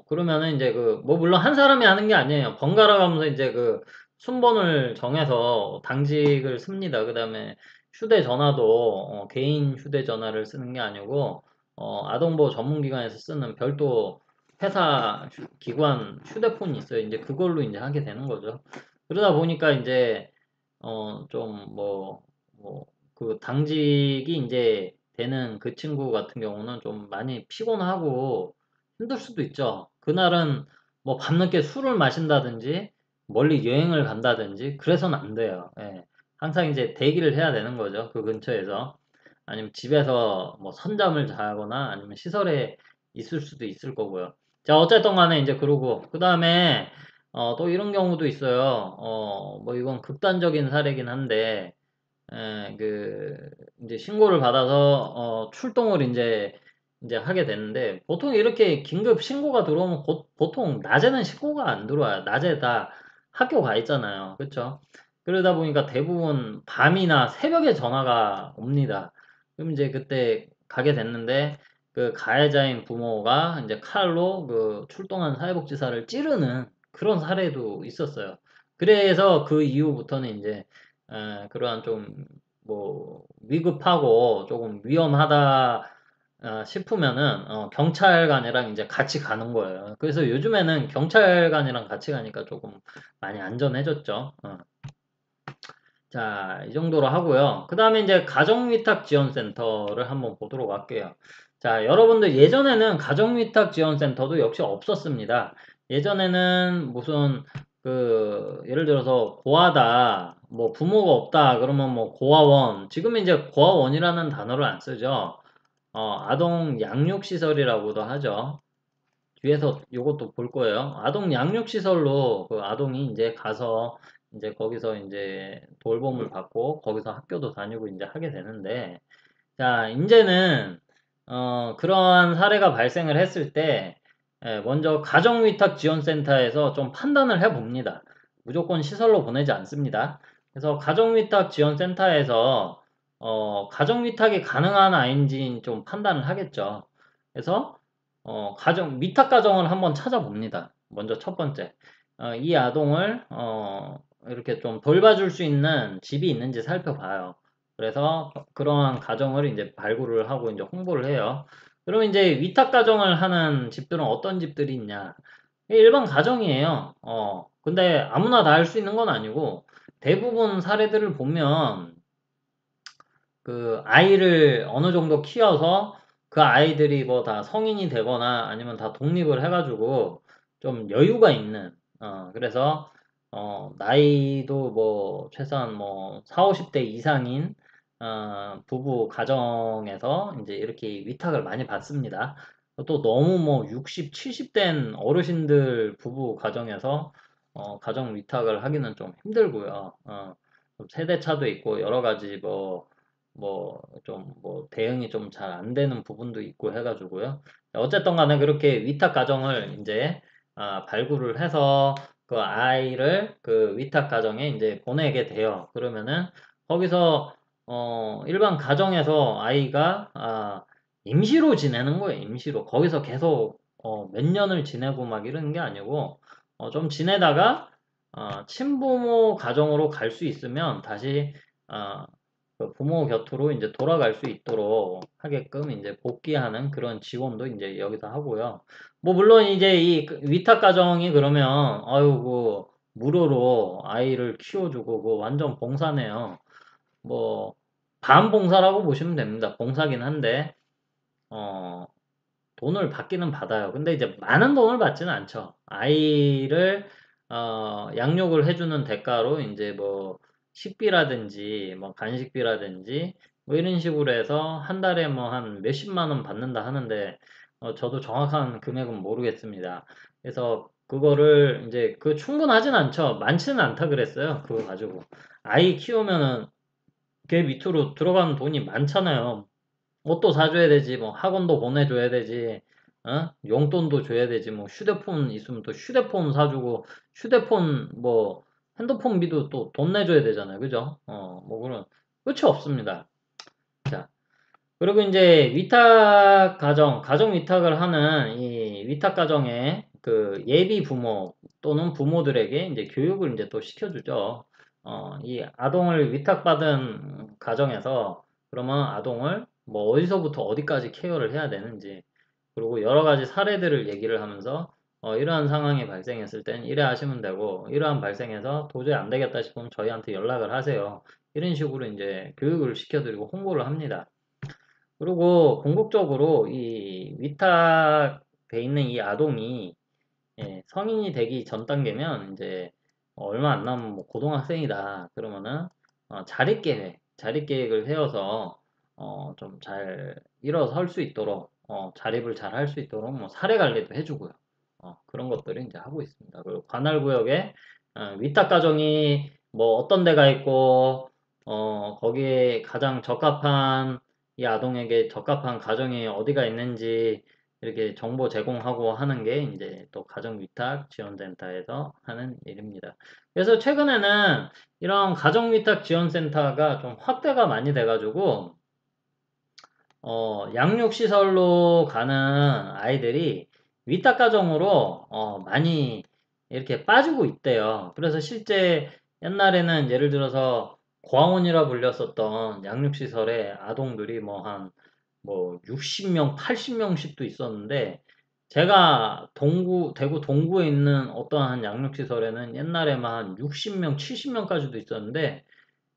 그러면은 이제 뭐 물론 한 사람이 하는 게 아니에요. 번갈아 가면서 이제 그 순번을 정해서 당직을 씁니다. 그 다음에 휴대전화도 개인 휴대전화를 쓰는 게 아니고 아동보호 전문기관에서 쓰는 별도 회사 기관 휴대폰이 있어요. 이제 그걸로 이제 하게 되는 거죠. 그러다 보니까 이제 좀 그 당직이 이제 되는 그 친구 같은 경우는 좀 많이 피곤하고 힘들 수도 있죠. 그날은 뭐 밤늦게 술을 마신다든지 멀리 여행을 간다든지 그래서는 안 돼요. 예. 항상 이제 대기를 해야 되는 거죠. 그 근처에서. 아니면 집에서 뭐 선잠을 자거나 아니면 시설에 있을 수도 있을 거고요. 자, 어쨌든 간에 이제 그러고, 그 다음에, 또 이런 경우도 있어요. 뭐 이건 극단적인 사례긴 한데, 이제 신고를 받아서, 출동을 이제 하게 되는데, 보통 이렇게 긴급 신고가 들어오면 보통 낮에는 신고가 안 들어와요. 낮에 다 학교 가 있잖아요. 그쵸? 그러다 보니까 대부분 밤이나 새벽에 전화가 옵니다. 그럼 이제 그때 가게 됐는데, 그 가해자인 부모가 이제 칼로 그 출동한 사회복지사를 찌르는 그런 사례도 있었어요. 그래서 그 이후부터는 이제 그러한 좀 뭐 위급하고 조금 위험하다 싶으면은 경찰관이랑 이제 같이 가는 거예요. 그래서 요즘에는 경찰관이랑 같이 가니까 조금 많이 안전해졌죠. 자, 이 정도로 하고요. 그 다음에 이제 가정위탁지원센터를 한번 보도록 할게요. 자, 여러분들 예전에는 가정위탁지원센터도 역시 없었습니다. 예전에는 무슨 예를 들어서 고아다, 뭐 부모가 없다, 그러면 뭐 고아원, 지금 이제 고아원이라는 단어를 안 쓰죠. 아동 양육시설이라고도 하죠. 뒤에서 요것도 볼 거예요. 아동 양육시설로 그 아동이 이제 가서 이제 거기서 이제 돌봄을 받고 거기서 학교도 다니고 이제 하게 되는데, 자, 이제는 그러한 사례가 발생을 했을 때 먼저 가정위탁지원센터에서 좀 판단을 해 봅니다. 무조건 시설로 보내지 않습니다. 그래서 가정위탁지원센터에서 가정위탁이 가능한 아이인지 좀 판단을 하겠죠. 그래서 위탁 가정을 한번 찾아봅니다. 먼저 첫 번째, 이 아동을 이렇게 좀 돌봐줄 수 있는 집이 있는지 살펴봐요. 그래서 그러한 가정을 이제 발굴을 하고 이제 홍보를 해요. 그러면 이제 위탁 가정을 하는 집들은 어떤 집들이 있냐? 일반 가정이에요. 근데 아무나 다 할 수 있는 건 아니고 대부분 사례들을 보면 그 아이를 어느 정도 키워서 그 아이들이 뭐 다 성인이 되거나 아니면 다 독립을 해가지고 좀 여유가 있는, 그래서 나이도 뭐 최소한 뭐 4, 50대 이상인 부부 가정에서 이제 이렇게 위탁을 많이 받습니다. 또 너무 뭐 60, 70 된 어르신들 부부 가정에서 가정 위탁을 하기는 좀 힘들고요. 좀 세대차도 있고 여러 가지 좀 대응이 좀 잘 안 되는 부분도 있고 해가지고요. 어쨌든 간에 그렇게 위탁 가정을 이제 발굴을 해서 그 아이를 그 위탁 가정에 이제 보내게 돼요. 그러면은 거기서 일반 가정에서 아이가 임시로 지내는 거예요. 임시로. 거기서 계속 몇 년을 지내고 막 이러는 게 아니고 좀 지내다가 친부모 가정으로 갈 수 있으면 다시 어, 그 부모 곁으로 이제 돌아갈 수 있도록 하게끔 이제 복귀하는 그런 지원도 이제 여기서 하고요. 뭐 물론 이제 이 위탁 가정이 그러면 아유 그 무료로 아이를 키워주고 그 완전 봉사네요. 뭐 반봉사라고 보시면 됩니다. 봉사긴 한데 어 돈을 받기는 받아요. 근데 이제 많은 돈을 받지는 않죠. 아이를 양육을 해주는 대가로 이제 뭐 식비라든지 뭐 간식비라든지 뭐 이런 식으로 해서 한 달에 뭐 한 몇십만 원 받는다 하는데 저도 정확한 금액은 모르겠습니다. 그래서 그거를 이제 그 충분하진 않죠. 많지는 않다 그랬어요. 그거 가지고 아이 키우면은 걔 밑으로 들어가는 돈이 많잖아요. 옷도 사줘야 되지, 뭐 학원도 보내줘야 되지, 용돈도 줘야 되지, 뭐 휴대폰 있으면 또 휴대폰 사주고, 휴대폰 뭐 핸드폰비도 또 돈 내줘야 되잖아요, 그죠? 뭐 그런 끝이 없습니다. 자, 그리고 이제 가정 위탁을 하는 이 위탁 가정의 그 예비 부모 또는 부모들에게 이제 교육을 이제 또 시켜주죠. 이 아동을 위탁받은 가정에서 그러면 아동을 뭐 어디서부터 어디까지 케어를 해야 되는지, 그리고 여러 가지 사례들을 얘기를 하면서 이러한 상황이 발생했을 땐 이래 하시면 되고, 이러한 발생해서 도저히 안 되겠다 싶으면 저희한테 연락을 하세요. 이런 식으로 이제 교육을 시켜드리고 홍보를 합니다. 그리고 궁극적으로 이 위탁돼 있는 이 아동이 성인이 되기 전 단계면 이제 얼마 안 남으면 뭐 고등학생이다. 그러면은 자립 계획을 세워서 좀 잘 일어설 수 있도록 자립을 잘 할 수 있도록 뭐 사례 관리도 해주고요. 그런 것들을 이제 하고 있습니다. 그리고 관할 구역에 위탁 가정이 뭐 어떤 데가 있고 거기에 가장 적합한 이 아동에게 적합한 가정이 어디가 있는지 이렇게 정보 제공하고 하는 게 이제 또 가정위탁 지원센터에서 하는 일입니다. 그래서 최근에는 이런 가정위탁 지원센터가 좀 확대가 많이 돼가지고 양육시설로 가는 아이들이 위탁가정으로 많이 이렇게 빠지고 있대요. 그래서 실제 옛날에는 예를 들어서 고아원이라 불렸었던 양육시설에 아동들이 뭐 60명, 80명씩도 있었는데 제가 대구 동구에 있는 어떠한 양육시설에는 옛날에만 60명, 70명까지도 있었는데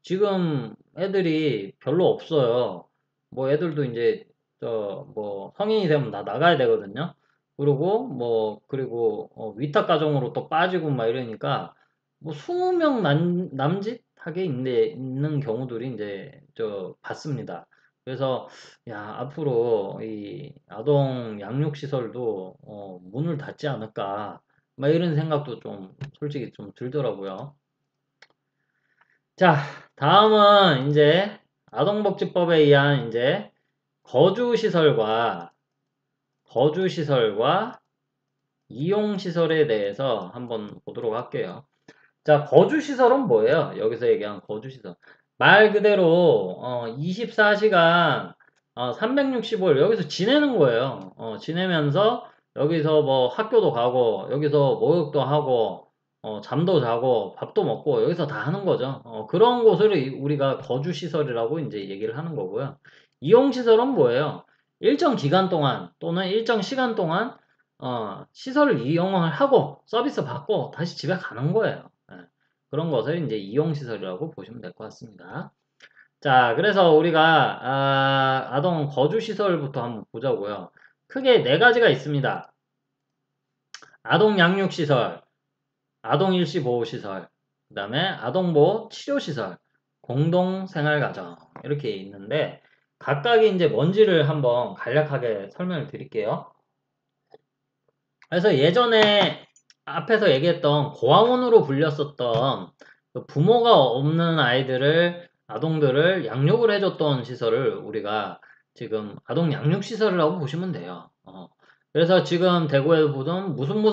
지금 애들이 별로 없어요. 뭐 애들도 이제 뭐 성인이 되면 다 나가야 되거든요. 그리고 위탁 가정으로 또 빠지고 막 이러니까 뭐 20명 남짓하게 있는 경우들이 이제 봤습니다. 그래서 야 앞으로 이 아동 양육 시설도 문을 닫지 않을까 막 이런 생각도 좀 솔직히 좀 들더라고요. 자, 다음은 이제 아동복지법에 의한 이제 거주시설과 거주시설과 이용시설에 대해서 한번 보도록 할게요. 자, 거주시설은 뭐예요? 여기서 얘기한 거주시설. 말 그대로 24시간 365일 여기서 지내는 거예요. 지내면서 여기서 뭐 학교도 가고 여기서 목욕도 하고 잠도 자고 밥도 먹고 여기서 다 하는 거죠. 그런 곳을 우리가 거주시설이라고 이제 얘기를 하는 거고요. 이용시설은 뭐예요? 일정 기간 동안 또는 일정 시간 동안 시설을 이용을 하고 서비스 받고 다시 집에 가는 거예요. 예. 그런 것을 이제 이용시설이라고 보시면 될 것 같습니다. 자, 그래서 우리가 아동 거주시설부터 한번 보자고요. 크게 네 가지가 있습니다. 아동 양육시설, 아동 일시보호시설, 그 다음에 아동보호 치료시설, 공동생활가정 이렇게 있는데 각각이 이제 뭔지를 한번 간략하게 설명을 드릴게요. 그래서 예전에 앞에서 얘기했던 고아원으로 불렸었던 그 부모가 없는 아동들을 양육을 해줬던 시설을 우리가 지금 아동 양육 시설이라고 보시면 돼요. 그래서 지금 대구에 보던 무슨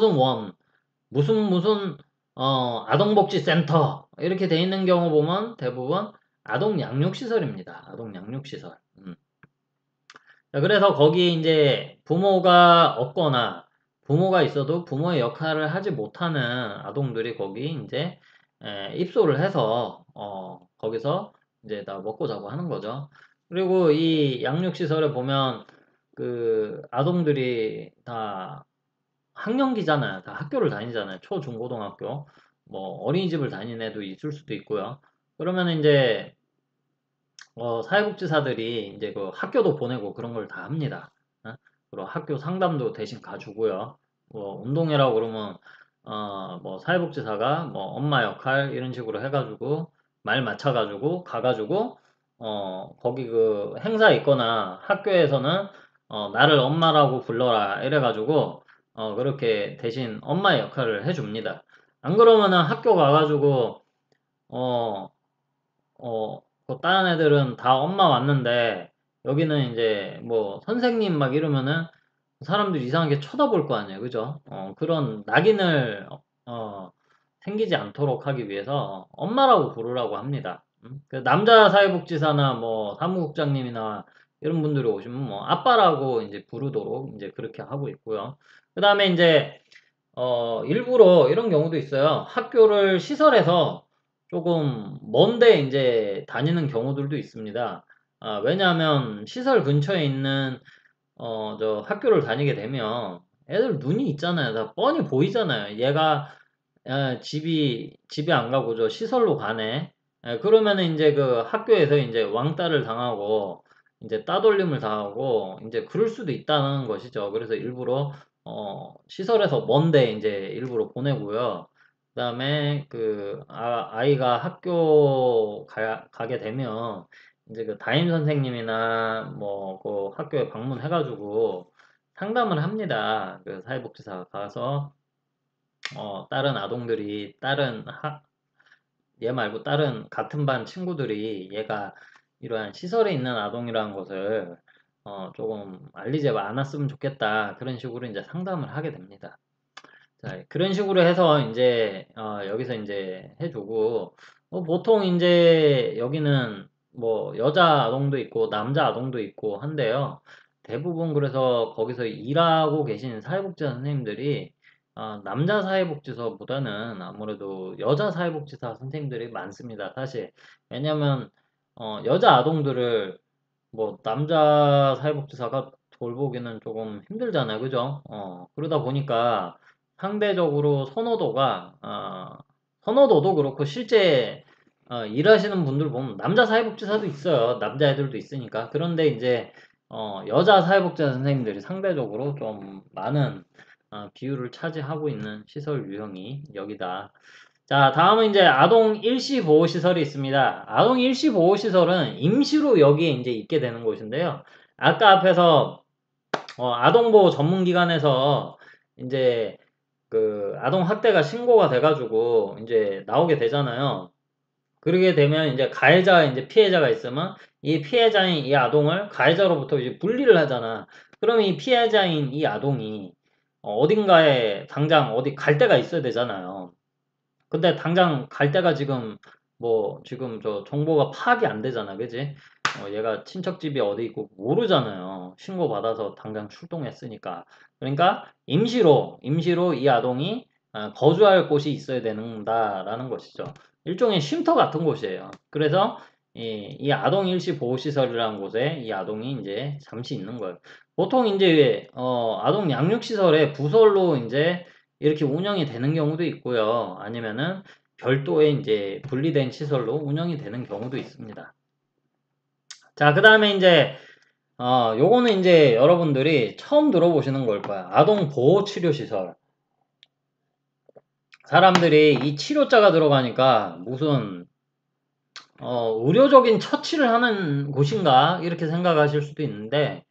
아동복지센터 이렇게 돼 있는 경우 보면 대부분 아동 양육 시설입니다. 아동 양육 시설. 자, 그래서 거기 이제 부모가 없거나 부모가 있어도 부모의 역할을 하지 못하는 아동들이 거기 이제 입소를 해서 거기서 이제 다 먹고 자고 하는 거죠. 그리고 이 양육시설에 보면 그 아동들이 다 학령기잖아요. 다 학교를 다니잖아요. 초, 중, 고등학교. 뭐 어린이집을 다니는 애도 있을 수도 있고요. 그러면 이제 사회복지사들이 이제 그 학교도 보내고 그런 걸 다 합니다. 그리고 학교 상담도 대신 가주고요. 뭐 운동회라고 그러면 뭐 사회복지사가 뭐 엄마 역할 이런 식으로 해가지고 말 맞춰가지고 가가지고 거기 그 행사 있거나 학교에서는 나를 엄마라고 불러라 이래가지고 그렇게 대신 엄마 역할을 해줍니다. 안 그러면은 학교 가가지고 어 다른 애들은 다 엄마 왔는데, 여기는 이제 뭐 선생님 막 이러면은 사람들이 이상하게 쳐다볼 거 아니에요. 그죠? 그런 낙인을, 생기지 않도록 하기 위해서 엄마라고 부르라고 합니다. 그 남자 사회복지사나 뭐 사무국장님이나 이런 분들이 오시면 뭐 아빠라고 이제 부르도록 이제 그렇게 하고 있고요. 그 다음에 이제 일부러 이런 경우도 있어요. 학교를 시설에서 조금 먼데 이제 다니는 경우들도 있습니다. 왜냐하면 시설 근처에 있는 저 학교를 다니게 되면 애들 눈이 있잖아요. 다 뻔히 보이잖아요. 얘가 집에 안 가고 저 시설로 가네. 그러면은 이제 그 학교에서 이제 왕따를 당하고 이제 따돌림을 당하고 이제 그럴 수도 있다는 것이죠. 그래서 일부러 시설에서 먼데 이제 일부러 보내고요. 그다음에 아이가 학교 가게 되면 이제 그 담임 선생님이나 뭐 그 학교에 방문해가지고 상담을 합니다. 그 사회복지사 가서 다른 아동들이 얘 말고 다른 같은 반 친구들이 얘가 이러한 시설에 있는 아동이라는 것을 조금 알리지 않았으면 좋겠다. 그런 식으로 이제 상담을 하게 됩니다. 자, 그런 식으로 해서 이제 여기서 이제 해주고 보통 이제 여기는 뭐 여자 아동도 있고 남자 아동도 있고 한데요. 대부분 그래서 거기서 일하고 계신 사회복지사 선생님들이 남자 사회복지사보다는 아무래도 여자 사회복지사 선생님들이 많습니다. 사실 왜냐면 여자 아동들을 뭐 남자 사회복지사가 돌보기는 조금 힘들잖아요. 그죠? 그러다 보니까 상대적으로 선호도도 그렇고 실제 일하시는 분들 보면 남자 사회복지사도 있어요. 남자애들도 있으니까. 그런데 이제 여자 사회복지사 선생님들이 상대적으로 좀 많은 비율을 차지하고 있는 시설 유형이 여기다. 자, 다음은 이제 아동 일시 보호 시설이 있습니다. 아동 일시 보호 시설은 임시로 여기에 이제 있게 되는 곳인데요. 아까 앞에서 아동 보호 전문 기관에서 이제 그 아동 학대가 신고가 돼가지고 이제 나오게 되잖아요. 그러게 되면 이제 가해자 이제 피해자가 있으면 이 피해자인 이 아동을 가해자로부터 이제 분리를 하잖아. 그러면 이 피해자인 이 아동이 어딘가에 당장 어디 갈 데가 있어야 되잖아요. 근데 당장 갈 데가 지금 저 정보가 파악이 안 되잖아, 그지? 얘가 친척집이 어디 있고 모르잖아요. 신고받아서 당장 출동했으니까. 그러니까 임시로 이 아동이 거주할 곳이 있어야 된다라는 것이죠. 일종의 쉼터 같은 곳이에요. 그래서 이 아동 일시 보호시설이라는 곳에 이 아동이 이제 잠시 있는 거예요. 보통 이제 아동 양육시설에 부설로 이제 이렇게 운영이 되는 경우도 있고요. 아니면은 별도의 이제 분리된 시설로 운영이 되는 경우도 있습니다. 자, 그 다음에 이제 요거는 이제 여러분들이 처음 들어보시는 걸 거야. 아동 보호 치료 시설. 사람들이 이 치료자가 들어가니까 무슨 의료적인 처치를 하는 곳인가 이렇게 생각하실 수도 있는데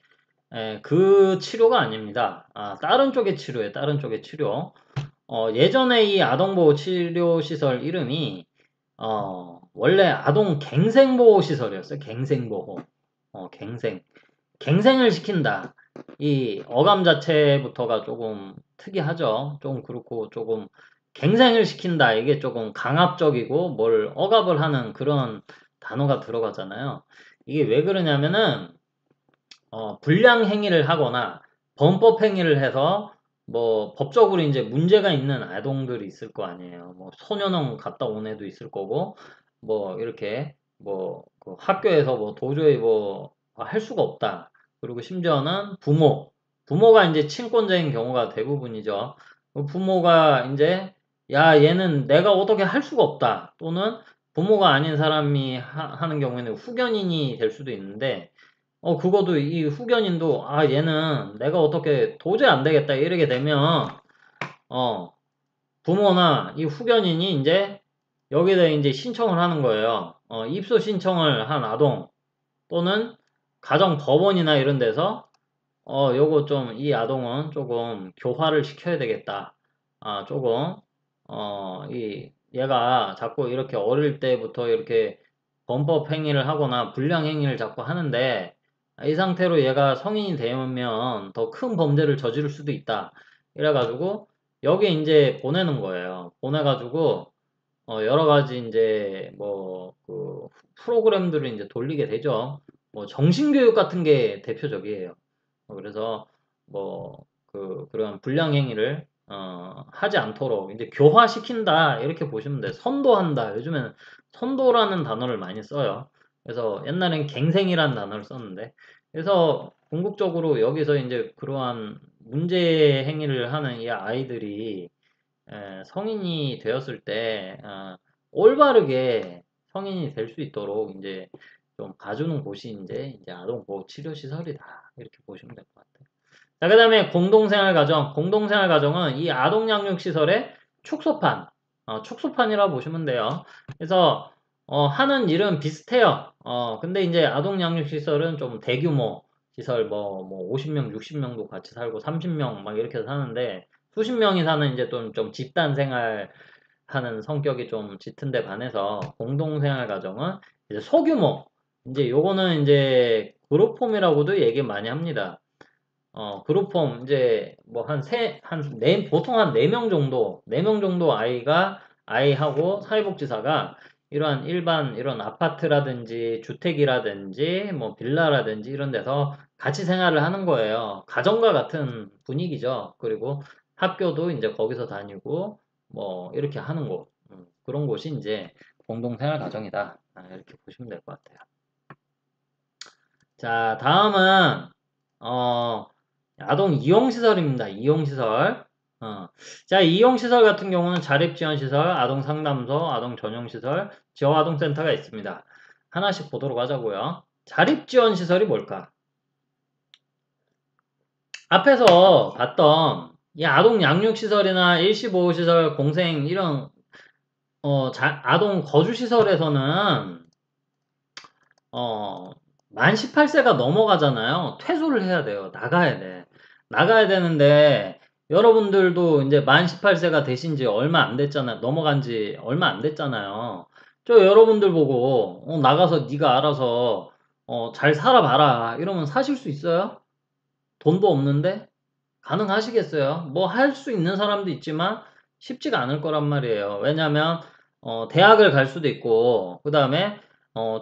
그 치료가 아닙니다. 다른 쪽의 치료에 다른 쪽의 치료. 예전에 이 아동보호 치료시설 이름이, 원래 아동 갱생보호시설이었어요. 갱생보호. 갱생. 갱생을 시킨다. 이 어감 자체부터가 조금 특이하죠. 좀 그렇고 조금 갱생을 시킨다. 이게 조금 강압적이고 뭘 억압을 하는 그런 단어가 들어가잖아요. 이게 왜 그러냐면은, 불량 행위를 하거나 범법 행위를 해서 뭐 법적으로 이제 문제가 있는 아동들이 있을 거 아니에요. 뭐 소년원 갔다 온 애도 있을 거고 뭐 이렇게 뭐그 학교에서 뭐 도저히 뭐 할 수가 없다. 그리고 심지어는 부모가 이제 친권자인 경우가 대부분이죠. 그 부모가 이제 야 얘는 내가 어떻게 할 수가 없다. 또는 부모가 아닌 사람이 하는 경우에는 후견인이 될 수도 있는데 그것도 이 후견인도, 얘는 내가 어떻게 도저히 안 되겠다, 이러게 되면, 어, 부모나 이 후견인이 이제 여기다 이제 신청을 하는 거예요. 입소 신청을 한 아동 또는 가정법원이나 이런 데서, 요거 좀, 이 아동은 조금 교화를 시켜야 되겠다. 조금, 얘가 자꾸 이렇게 어릴 때부터 이렇게 범법 행위를 하거나 불량 행위를 자꾸 하는데, 이 상태로 얘가 성인이 되면 더 큰 범죄를 저지를 수도 있다. 이래가지고, 여기 이제 보내는 거예요. 보내가지고, 여러 가지 이제 프로그램들을 이제 돌리게 되죠. 뭐 정신교육 같은 게 대표적이에요. 그래서 그런 불량 행위를 하지 않도록 이제 교화시킨다 이렇게 보시면 돼요. 선도한다. 요즘에는 선도라는 단어를 많이 써요. 그래서 옛날엔 갱생이라는 단어를 썼는데 그래서 궁극적으로 여기서 이제 그러한 문제 행위를 하는 이 아이들이 성인이 되었을 때 올바르게 성인이 될 수 있도록 이제 좀 봐주는 곳이 이제 아동보호치료시설이다 이렇게 보시면 될 것 같아요. 자, 그 다음에 공동생활가정. 공동생활가정은 이 아동양육시설의 축소판. 축소판이라 보시면 돼요. 그래서 하는 일은 비슷해요. 근데 이제 아동 양육 시설은 좀 대규모 시설 뭐 50명, 60명도 같이 살고 30명 막 이렇게 사는데 수십 명이 사는 이제 좀 집단 생활 하는 성격이 좀 짙은 데 반해서 공동생활 가정은 이제 소규모 이제 요거는 이제 그룹홈이라고도 얘기 많이 합니다. 그룹홈, 이제, 뭐, 보통 한 4명 정도, 4명 정도 아이하고 사회복지사가 이러한 이런 아파트라든지 주택이라든지 뭐 빌라라든지 이런 데서 같이 생활을 하는 거예요. 가정과 같은 분위기죠. 그리고 학교도 이제 거기서 다니고 뭐 이렇게 하는 곳. 그런 곳이 이제 공동생활 가정이다. 이렇게 보시면 될 것 같아요. 자, 다음은 어, 아동 이용시설입니다. 이용시설. 자, 이용시설 같은 경우는 자립지원시설, 아동상담소, 아동전용시설, 지역아동센터가 있습니다. 하나씩 보도록 하자고요. 자립지원시설이 뭘까? 앞에서 봤던 이 아동 양육시설이나 일시보호시설, 공생 이런 아동 거주시설에서는 어, 만 18세가 넘어가잖아요. 퇴소를 해야 돼요. 나가야 돼. 나가야 되는데, 여러분들도 이제 만 18세가 되신 지 얼마 안 됐잖아요. 넘어간 지 얼마 안 됐잖아요. 여러분들 보고, 나가서 네가 알아서, 잘 살아봐라. 이러면 사실 수 있어요? 돈도 없는데? 가능하시겠어요? 뭐 할 수 있는 사람도 있지만, 쉽지가 않을 거란 말이에요. 왜냐면, 대학을 갈 수도 있고, 그 다음에,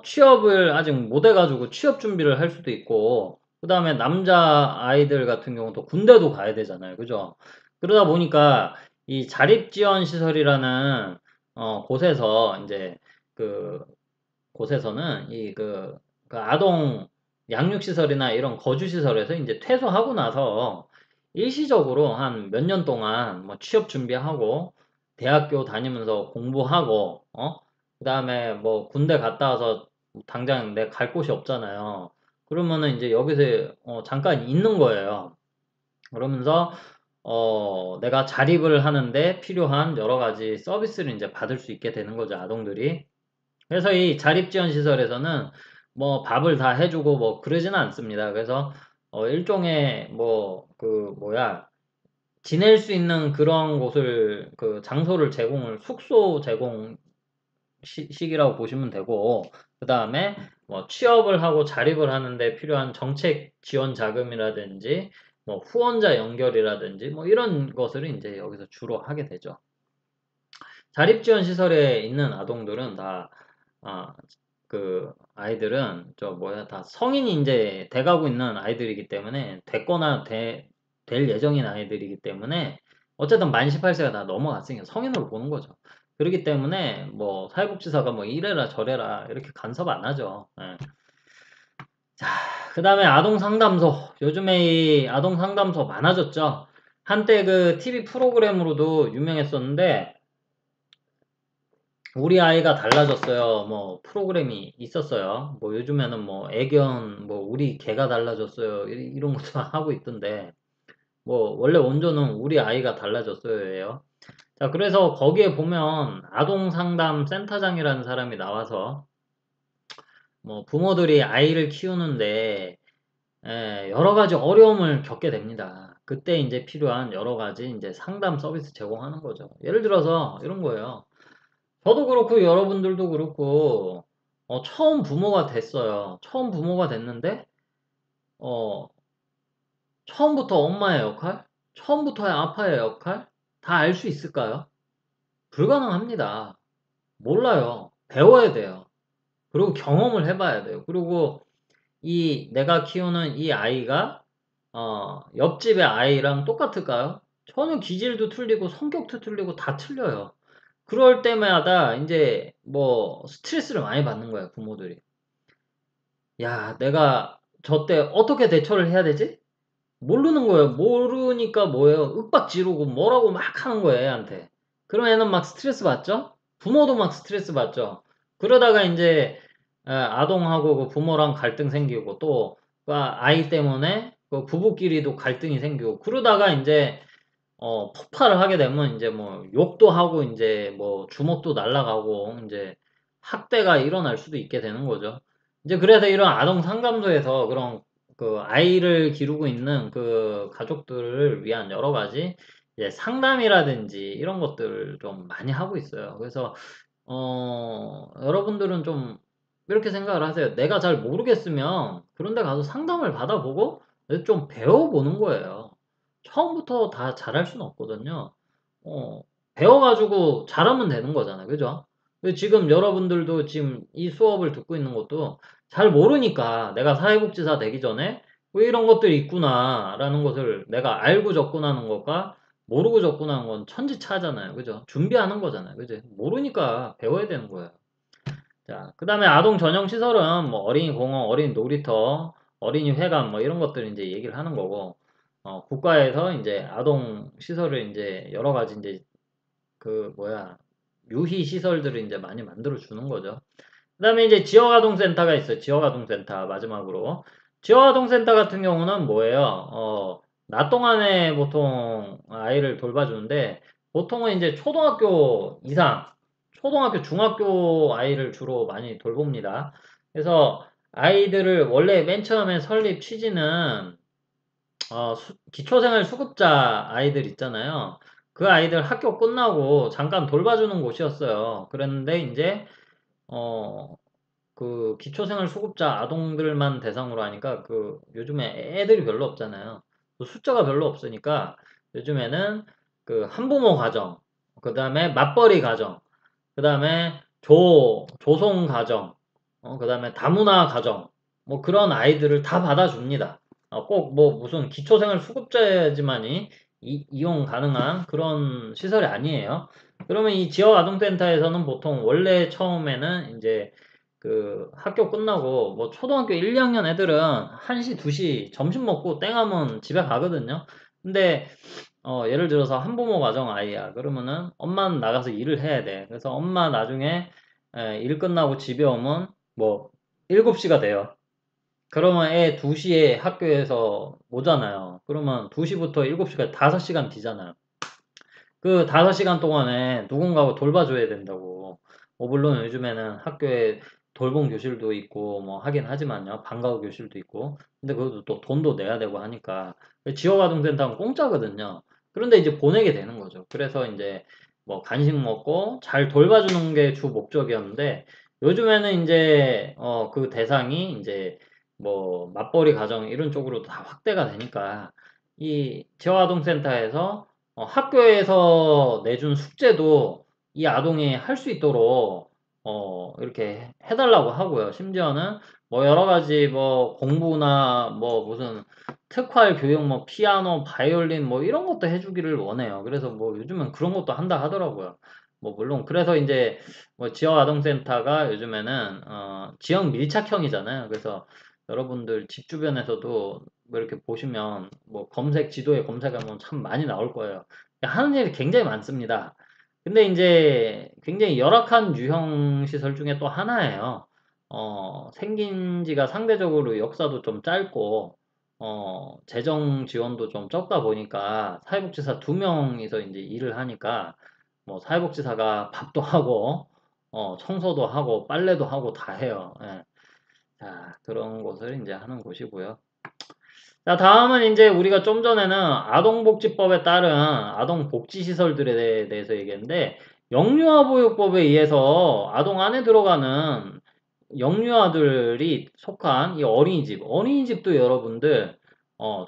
취업을 아직 못 해가지고 취업 준비를 할 수도 있고, 그 다음에 남자 아이들 같은 경우도 군대도 가야 되잖아요. 그죠? 그러다 보니까 이 자립지원시설이라는, 곳에서 이제 그, 곳에서는 그 아동 양육시설이나 이런 거주시설에서 이제 퇴소하고 나서 일시적으로 한 몇 년 동안 뭐 취업 준비하고 대학교 다니면서 공부하고 그 다음에 뭐 군대 갔다 와서 당장 내 갈 곳이 없잖아요. 그러면은 이제 여기서 잠깐 있는 거예요. 그러면서 내가 자립을 하는데 필요한 여러 가지 서비스를 이제 받을 수 있게 되는 거죠, 아동들이. 그래서 이 자립지원시설에서는 뭐 밥을 다 해주고 뭐 그러지는 않습니다. 그래서 일종의 뭐 그 뭐야 지낼 수 있는 그런 곳을 그 장소를 숙소 제공 식이라고 보시면 되고 그 다음에 뭐 취업을 하고 자립을 하는데 필요한 정책 지원 자금이라든지 뭐 후원자 연결이라든지 뭐 이런 것을 이제 여기서 주로 하게 되죠. 자립지원시설에 있는 아동들은 다 그 아이들은 다 성인이 이제 돼가고 있는 아이들이기 때문에 될 예정인 아이들이기 때문에 어쨌든 만 18세가 다 넘어갔으니까 성인으로 보는 거죠. 그렇기 때문에 뭐 사회복지사가 뭐 이래라 저래라 이렇게 간섭 안 하죠. 예. 자, 그 다음에 아동상담소. 요즘에 이 아동상담소 많아졌죠. 한때 그 TV 프로그램으로도 유명했었는데 우리 아이가 달라졌어요. 뭐 프로그램이 있었어요. 뭐 요즘에는 뭐 애견 뭐 우리 개가 달라졌어요. 이런 것도 하고 있던데 뭐 원래 원조는 우리 아이가 달라졌어요예요. 자, 그래서 거기에 보면 아동 상담 센터장이라는 사람이 나와서 뭐 부모들이 아이를 키우는데 여러 가지 어려움을 겪게 됩니다. 그때 이제 필요한 여러 가지 이제 상담 서비스 제공하는 거죠. 예를 들어서 이런 거예요. 저도 그렇고 여러분들도 그렇고 처음 부모가 됐어요. 처음 부모가 됐는데 어, 처음부터 엄마의 역할, 처음부터의 아빠의 역할 다 알 수 있을까요? 불가능합니다. 몰라요. 배워야 돼요. 그리고 경험을 해봐야 돼요. 그리고 내가 키우는 이 아이가 옆집의 아이랑 똑같을까요? 전혀 기질도 틀리고 성격도 틀리고 다 틀려요. 그럴 때마다 이제 뭐 스트레스를 많이 받는 거예요, 부모들이. 야, 내가 저 때 어떻게 대처를 해야 되지? 모르는 거예요. 모르니까 뭐예요? 윽박 지르고 뭐라고 막 하는 거예요, 애한테. 그럼 애는 막 스트레스 받죠? 부모도 막 스트레스 받죠? 그러다가 이제 아동하고 그 부모랑 갈등 생기고 또 그 아이 때문에 그 부부끼리도 갈등이 생기고 그러다가 이제 폭발을 하게 되면 이제 뭐 욕도 하고 이제 뭐 주먹도 날아가고 이제 학대가 일어날 수도 있게 되는 거죠. 이제 그래서 이런 아동 상담소에서 그런 그 아이를 기르고 있는 그 가족들을 위한 여러 가지 이제 상담이라든지 이런 것들을 좀 많이 하고 있어요. 그래서 여러분들은 좀 이렇게 생각을 하세요. 내가 잘 모르겠으면 그런 데 가서 상담을 받아보고 좀 배워보는 거예요. 처음부터 다 잘할 수는 없거든요. 어, 배워가지고 잘하면 되는 거잖아요. 그죠? 지금 여러분들도 지금 이 수업을 듣고 있는 것도 잘 모르니까 내가 사회복지사 되기 전에 왜 이런 것들이 있구나라는 것을 내가 알고 접근하는 것과 모르고 접근하는 건 천지차잖아요. 그죠? 준비하는 거잖아요. 그죠? 모르니까 배워야 되는 거예요. 자, 그 다음에 아동 전용 시설은 뭐 어린이 공원, 어린이 놀이터, 어린이 회관 뭐 이런 것들 이제 얘기를 하는 거고, 국가에서 이제 아동 시설을 이제 여러 가지 이제 그 뭐야, 유희 시설들을 이제 많이 만들어 주는 거죠. 그 다음에 이제 지역아동센터가 있어요. 지역아동센터 마지막으로. 지역아동센터 같은 경우는 뭐예요? 낮 동안에 보통 아이를 돌봐주는데 보통은 이제 초등학교 이상, 초등학교, 중학교 아이를 주로 많이 돌봅니다. 그래서 아이들을 원래 맨 처음에 설립 취지는 기초생활 수급자 아이들 있잖아요. 그 아이들 학교 끝나고 잠깐 돌봐주는 곳이었어요. 그랬는데 이제 어, 그 기초생활 수급자 아동들만 대상으로 하니까 그 요즘에 애들이 별로 없잖아요. 그 숫자가 별로 없으니까 요즘에는 그 한부모 가정, 그 다음에 맞벌이 가정, 그 다음에 조송 가정, 그 다음에 다문화 가정, 뭐 그런 아이들을 다 받아줍니다. 꼭 뭐 무슨 기초생활 수급자야지만이 이용 가능한 그런 시설이 아니에요. 그러면 이 지역아동센터에서는 보통 원래 처음에는 이제 그 학교 끝나고 뭐 초등학교 1, 2학년 애들은 1시, 2시 점심 먹고 땡하면 집에 가거든요. 근데 예를 들어서 한부모 가정 아이야. 그러면은 엄마는 나가서 일을 해야 돼. 그래서 엄마 나중에 일 끝나고 집에 오면 뭐 7시가 돼요. 그러면 애 2시에 학교에서 오잖아요. 그러면 2시부터 7시까지 5시간 뒤잖아요. 그 5시간 동안에 누군가가 돌봐줘야 된다고. 뭐 물론 요즘에는 학교에 돌봄 교실도 있고 뭐 하긴 하지만요. 방과후 교실도 있고. 근데 그것도 또 돈도 내야 되고 하니까 지역아동센터는 공짜거든요. 그런데 이제 보내게 되는 거죠. 그래서 이제 뭐 간식 먹고 잘 돌봐주는 게 주 목적이었는데 요즘에는 이제 그 대상이 이제 뭐 맞벌이 가정 이런 쪽으로 다 확대가 되니까 이 지역아동센터에서 학교에서 내준 숙제도 이 아동이 할 수 있도록 이렇게 해달라고 하고요. 심지어는 뭐 여러 가지 뭐 공부나 뭐 무슨 특활 교육 뭐 피아노, 바이올린 뭐 이런 것도 해주기를 원해요. 그래서 뭐 요즘은 그런 것도 한다 하더라고요. 뭐 물론 그래서 이제 뭐 지역 아동센터가 요즘에는 지역 밀착형이잖아요. 그래서 여러분들 집 주변에서도 뭐 이렇게 보시면 뭐 검색 지도에 검색하면 참 많이 나올 거예요. 하는 일이 굉장히 많습니다. 근데 이제 굉장히 열악한 유형 시설 중에 또 하나예요. 생긴 지가 상대적으로 역사도 좀 짧고, 재정 지원도 좀 적다 보니까 사회복지사 2명이서 이제 일을 하니까 뭐 사회복지사가 밥도 하고, 청소도 하고, 빨래도 하고 다 해요. 예. 자, 그런 것을 이제 하는 곳이고요. 자, 다음은 이제 우리가 좀 전에는 아동복지법에 따른 아동복지시설들에 대해서 얘기했는데, 영유아보육법에 의해서 아동 안에 들어가는 영유아들이 속한 이 어린이집, 어린이집도 여러분들,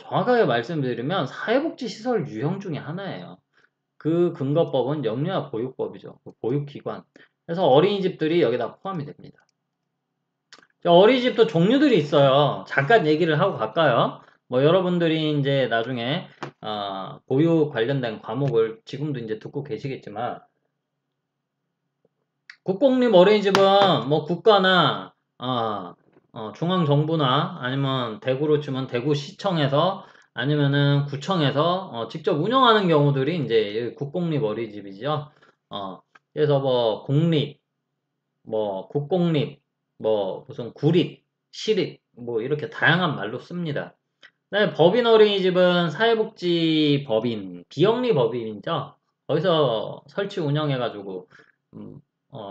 정확하게 말씀드리면 사회복지시설 유형 중에 하나예요. 그 근거법은 영유아 보육법이죠. 그 보육기관. 그래서 어린이집들이 여기다 포함이 됩니다. 어린이집도 종류들이 있어요. 잠깐 얘기를 하고 갈까요? 뭐 여러분들이 이제 나중에 보육 관련된 과목을 지금도 이제 듣고 계시겠지만 국공립 어린이집은 뭐 국가나 중앙정부나 아니면 대구로 치면 대구시청에서 아니면은 구청에서 직접 운영하는 경우들이 이제 국공립 어린이집이죠. 그래서 뭐 공립 뭐 국공립, 뭐 무슨 구립, 시립 뭐 이렇게 다양한 말로 씁니다. 네, 법인 어린이집은 사회복지법인, 비영리 법인이죠. 거기서 설치 운영해가지고, 음,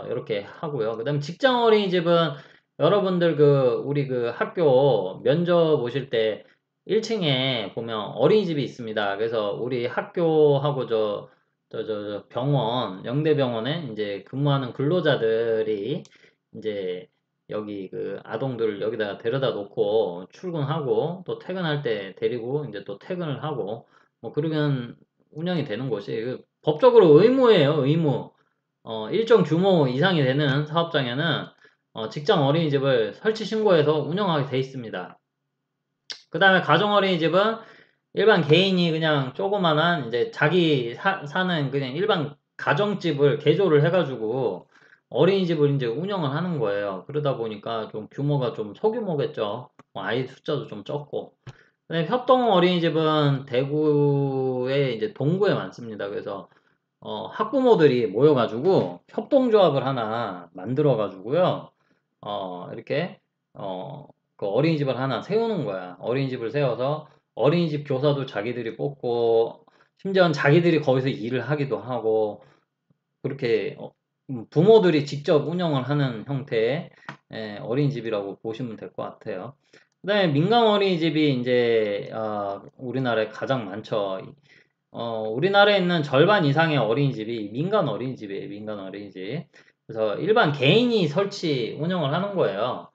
이렇게 하고요. 그 다음에 직장 어린이집은 여러분들 우리 학교 면접 오실 때 1층에 보면 어린이집이 있습니다. 그래서 우리 학교하고 저 병원, 영대병원에 이제 근무하는 근로자들이 이제 여기 아동들 여기다가 데려다 놓고 출근하고 또 퇴근할 때 데리고 이제 또 퇴근을 하고 뭐 그러면 운영이 되는 곳이 법적으로 의무예요, 의무. 일정 규모 이상이 되는 사업장에는 직장 어린이집을 설치 신고해서 운영하게 돼 있습니다. 그 다음에 가정 어린이집은 일반 개인이 그냥 조그만한 이제 자기 사는 그냥 일반 가정집을 개조를 해가지고 어린이집을 이제 운영을 하는 거예요. 그러다 보니까 좀 규모가 좀 소규모겠죠. 아이 숫자도 좀 적고. 근데 협동 어린이집은 대구에 이제 동구에 많습니다. 그래서 학부모들이 모여가지고 협동조합을 하나 만들어가지고요. 이렇게 그 어린이집을 하나 세우는 거야. 어린이집을 세워서 어린이집 교사도 자기들이 뽑고 심지어는 자기들이 거기서 일을 하기도 하고 그렇게 부모들이 직접 운영을 하는 형태의 어린이집이라고 보시면 될 것 같아요. 그다음에 민간 어린이집이 이제 우리나라에 가장 많죠. 우리나라에 있는 절반 이상의 어린이집이 민간 어린이집이에요. 민간 어린이집. 그래서 일반 개인이 설치, 운영을 하는 거예요.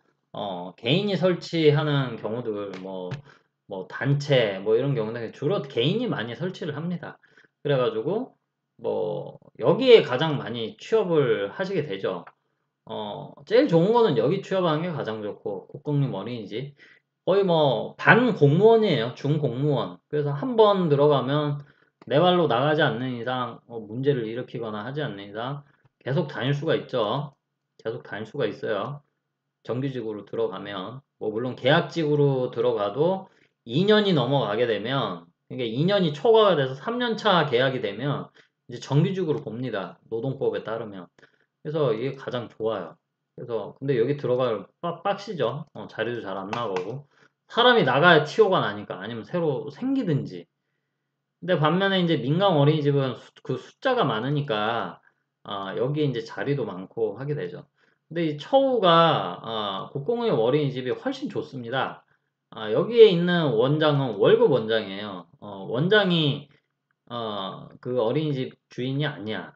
개인이 설치하는 경우들, 뭐 단체, 뭐 이런 경우는 주로 개인이 많이 설치를 합니다. 그래가지고, 여기에 가장 많이 취업을 하시게 되죠. 제일 좋은 거는 여기 취업하는 게 가장 좋고, 국공립 어린이집. 거의 뭐, 반 공무원이에요. 준공무원. 그래서 한 번 들어가면 내 발로 나가지 않는 이상, 문제를 일으키거나 하지 않는 이상, 계속 다닐 수가 있죠. 계속 다닐 수가 있어요. 정규직으로 들어가면. 뭐, 물론 계약직으로 들어가도 2년이 넘어가게 되면, 이게 2년이 초과가 돼서 3년차 계약이 되면, 이제 정규직으로 봅니다. 노동법에 따르면. 그래서 이게 가장 좋아요. 그래서 근데 여기 들어갈 빡시죠. 자리도 잘 안 나가고 사람이 나가야 티오가 나니까 아니면 새로 생기든지. 근데 반면에 이제 민간 어린이집은 그 숫자가 많으니까 여기에 이제 자리도 많고 하게 되죠. 근데 이 처우가 국공립 어린이집이 훨씬 좋습니다. 여기에 있는 원장은 월급 원장이에요. 원장이 그 어린이집 주인이 아니야.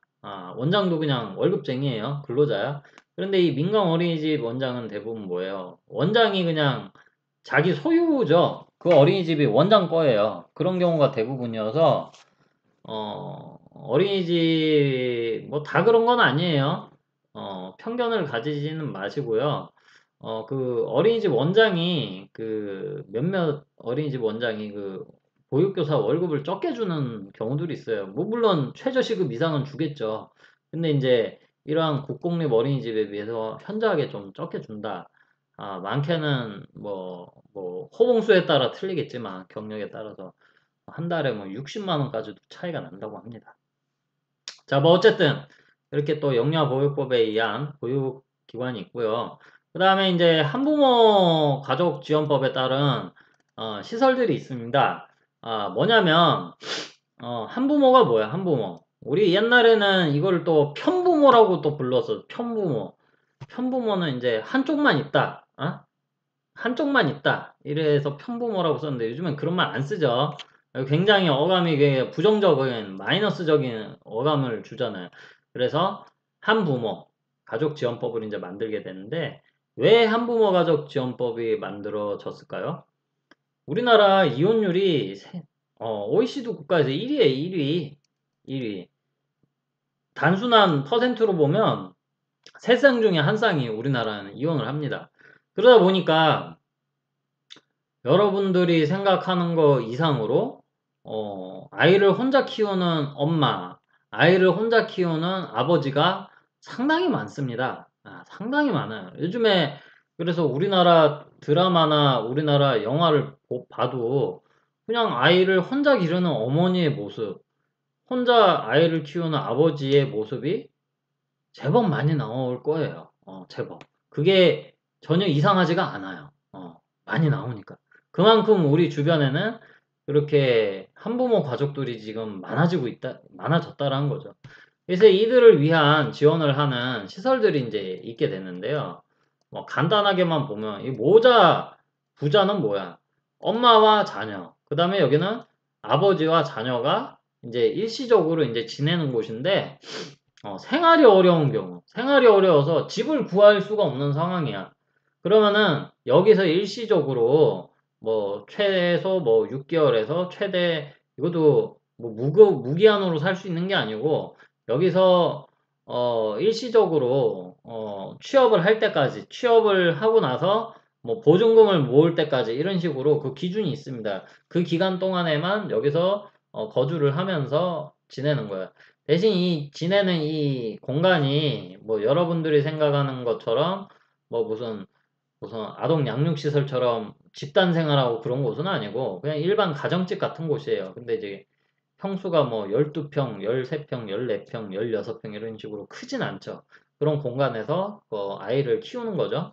원장도 그냥 월급쟁이에요. 근로자야. 그런데 이 민간 어린이집 원장은 대부분 뭐예요? 원장이 그냥 자기 소유죠. 그 어린이집이 원장 거예요. 그런 경우가 대부분이어서, 어린이집, 뭐 다 그런 건 아니에요. 편견을 가지지는 마시고요. 그 어린이집 원장이 몇몇 어린이집 원장이 보육교사 월급을 적게 주는 경우들이 있어요. 뭐 물론 최저시급 이상은 주겠죠. 근데 이제 이러한 국공립 어린이집에 비해서 현저하게 좀 적게 준다. 많게는 뭐 호봉수에 따라 틀리겠지만 경력에 따라서 한 달에 뭐 60만 원까지도 차이가 난다고 합니다. 자, 뭐 어쨌든 이렇게 또 영유아보육법에 의한 보육기관이 있고요. 그 다음에 이제 한부모 가족지원법에 따른 시설들이 있습니다. 뭐냐면 한부모가 뭐야? 한부모. 우리 옛날에는 이걸 또 편부모라고 또 불렀어. 편부모. 편부모는 이제 한쪽만 있다. 한쪽만 있다. 이래서 편부모라고 썼는데 요즘엔 그런 말 안 쓰죠. 굉장히 어감이 부정적인, 마이너스적인 어감을 주잖아요. 그래서 한부모 가족지원법을 이제 만들게 되는데 왜 한부모 가족지원법이 만들어졌을까요? 우리나라 이혼율이 OECD 국가에서 1위에 1위. 1위. 단순한 퍼센트로 보면 세 쌍 중에 한 쌍이 우리나라는 이혼을 합니다. 그러다 보니까 여러분들이 생각하는 거 이상으로 아이를 혼자 키우는 엄마, 아이를 혼자 키우는 아버지가 상당히 많습니다. 상당히 많아요. 요즘에 그래서 우리나라 드라마나 우리나라 영화를 봐도 그냥 아이를 혼자 기르는 어머니의 모습, 혼자 아이를 키우는 아버지의 모습이 제법 많이 나올 거예요. 제법. 그게 전혀 이상하지가 않아요. 많이 나오니까. 그만큼 우리 주변에는 그렇게 한부모 가족들이 지금 많아졌다라는 거죠. 그래서 이들을 위한 지원을 하는 시설들이 이제 있게 되는데요. 뭐 간단하게만 보면 이 모자 부자는 뭐야? 엄마와 자녀. 그다음에 여기는 아버지와 자녀가 이제 일시적으로 이제 지내는 곳인데 생활이 어려운 경우, 생활이 어려워서 집을 구할 수가 없는 상황이야. 그러면은 여기서 일시적으로 뭐 최소 뭐 6개월에서 최대 이것도 뭐 무기한으로 살 수 있는 게 아니고 여기서 일시적으로 취업을 할 때까지 취업을 하고 나서 뭐 보증금을 모을 때까지 이런 식으로 그 기준이 있습니다. 그 기간 동안에만 여기서 거주를 하면서 지내는 거야. 대신 이 지내는 이 공간이 뭐 여러분들이 생각하는 것처럼 뭐 무슨 아동 양육 시설처럼 집단 생활하고 그런 곳은 아니고 그냥 일반 가정집 같은 곳이에요. 근데 이제 평수가 뭐 12평, 13평, 14평, 16평 이런 식으로 크진 않죠. 그런 공간에서 아이를 키우는 거죠.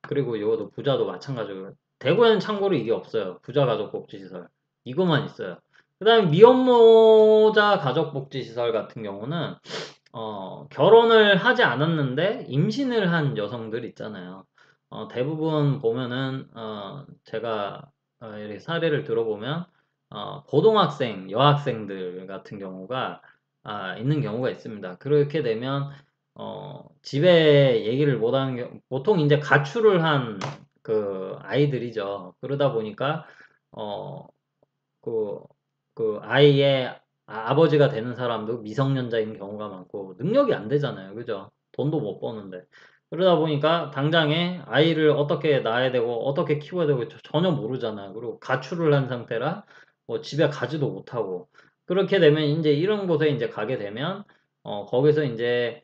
그리고 이것도 부자도 마찬가지고 대구에는 참고로 이게 없어요. 부자 가족 복지 시설 이거만 있어요. 그다음에 미혼모자 가족 복지 시설 같은 경우는 결혼을 하지 않았는데 임신을 한 여성들 있잖아요. 대부분 보면은 제가 이렇게 사례를 들어보면 고등학생 여학생들 같은 경우가 있는 경우가 있습니다. 그렇게 되면 집에 얘기를 못하는 보통 이제 가출을 한 그 아이들이죠. 그러다 보니까 어, 그, 그 아이의 아버지가 되는 사람도 미성년자인 경우가 많고 능력이 안 되잖아요. 그죠? 돈도 못 버는데. 그러다 보니까 당장에 아이를 어떻게 낳아야 되고 어떻게 키워야 되고 전혀 모르잖아요. 그리고 가출을 한 상태라 뭐 집에 가지도 못하고 그렇게 되면 이제 이런 곳에 이제 가게 되면 거기서 이제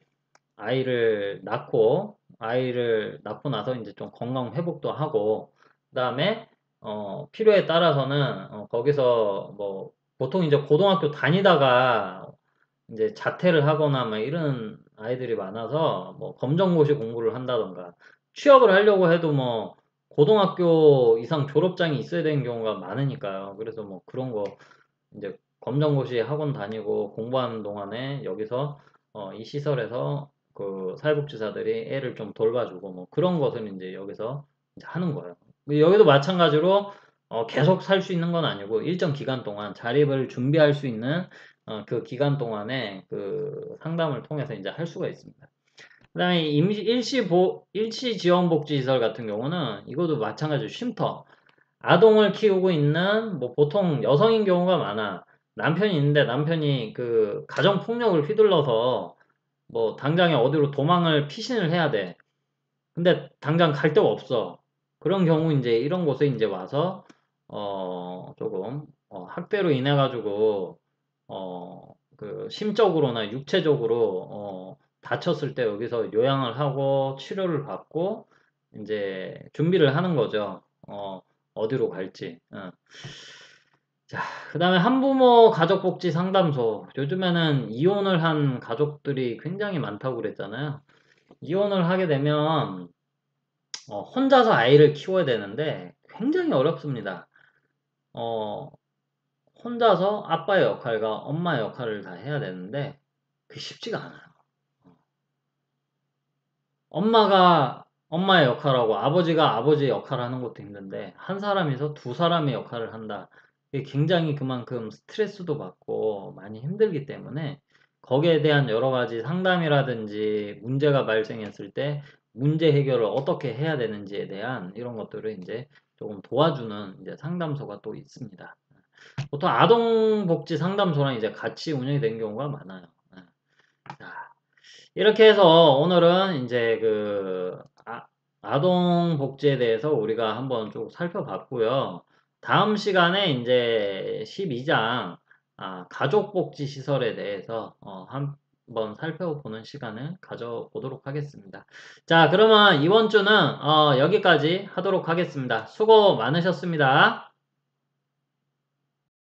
아이를 낳고 나서 이제 좀 건강 회복도 하고, 그 다음에, 필요에 따라서는, 거기서 뭐, 보통 이제 고등학교 다니다가 이제 자퇴를 하거나 막 이런 아이들이 많아서, 뭐, 검정고시 공부를 한다던가, 취업을 하려고 해도 뭐, 고등학교 이상 졸업장이 있어야 되는 경우가 많으니까요. 그래서 뭐 그런 거 이제 검정고시 학원 다니고 공부하는 동안에 여기서 이 시설에서 그 사회복지사들이 애를 좀 돌봐주고 뭐 그런 것을 이제 여기서 이제 하는 거예요. 여기도 마찬가지로 계속 살 수 있는 건 아니고 일정 기간 동안 자립을 준비할 수 있는 그 기간 동안에 그 상담을 통해서 이제 할 수가 있습니다. 그다음에 일시 지원복지시설 같은 경우는 이것도 마찬가지로 쉼터. 아동을 키우고 있는 뭐 보통 여성인 경우가 많아. 남편이 있는데 남편이 그 가정 폭력을 휘둘러서 뭐 당장에 어디로 도망을 피신을 해야 돼. 근데 당장 갈 데가 없어. 그런 경우 이제 이런 곳에 이제 와서 조금 학대로 인해 가지고 그 심적으로나 육체적으로 다쳤을 때 여기서 요양을 하고 치료를 받고 이제 준비를 하는 거죠. 어디로 갈지. 자, 그다음에 한부모 가족복지 상담소. 요즘에는 이혼을 한 가족들이 굉장히 많다고 그랬잖아요. 이혼을 하게 되면 혼자서 아이를 키워야 되는데 굉장히 어렵습니다. 어, 혼자서 아빠의 역할과 엄마의 역할을 다 해야 되는데 그게 쉽지가 않아요. 엄마가 엄마의 역할하고 아버지가 아버지의 역할을 하는 것도 힘든데 한 사람에서 두 사람의 역할을 한다. 이게 굉장히 그만큼 스트레스도 받고 많이 힘들기 때문에 거기에 대한 여러 가지 상담이라든지 문제가 발생했을 때 문제 해결을 어떻게 해야 되는지에 대한 이런 것들을 이제 조금 도와주는 이제 상담소가 또 있습니다. 보통 아동복지 상담소랑 이제 같이 운영이 된 경우가 많아요. 자, 이렇게 해서 오늘은 이제 그 아동 복지에 대해서 우리가 한번 쭉 살펴봤고요. 다음 시간에 이제 12장 가족 복지 시설에 대해서 한번 살펴보는 시간을 가져보도록 하겠습니다. 자, 그러면 이번 주는 여기까지 하도록 하겠습니다. 수고 많으셨습니다.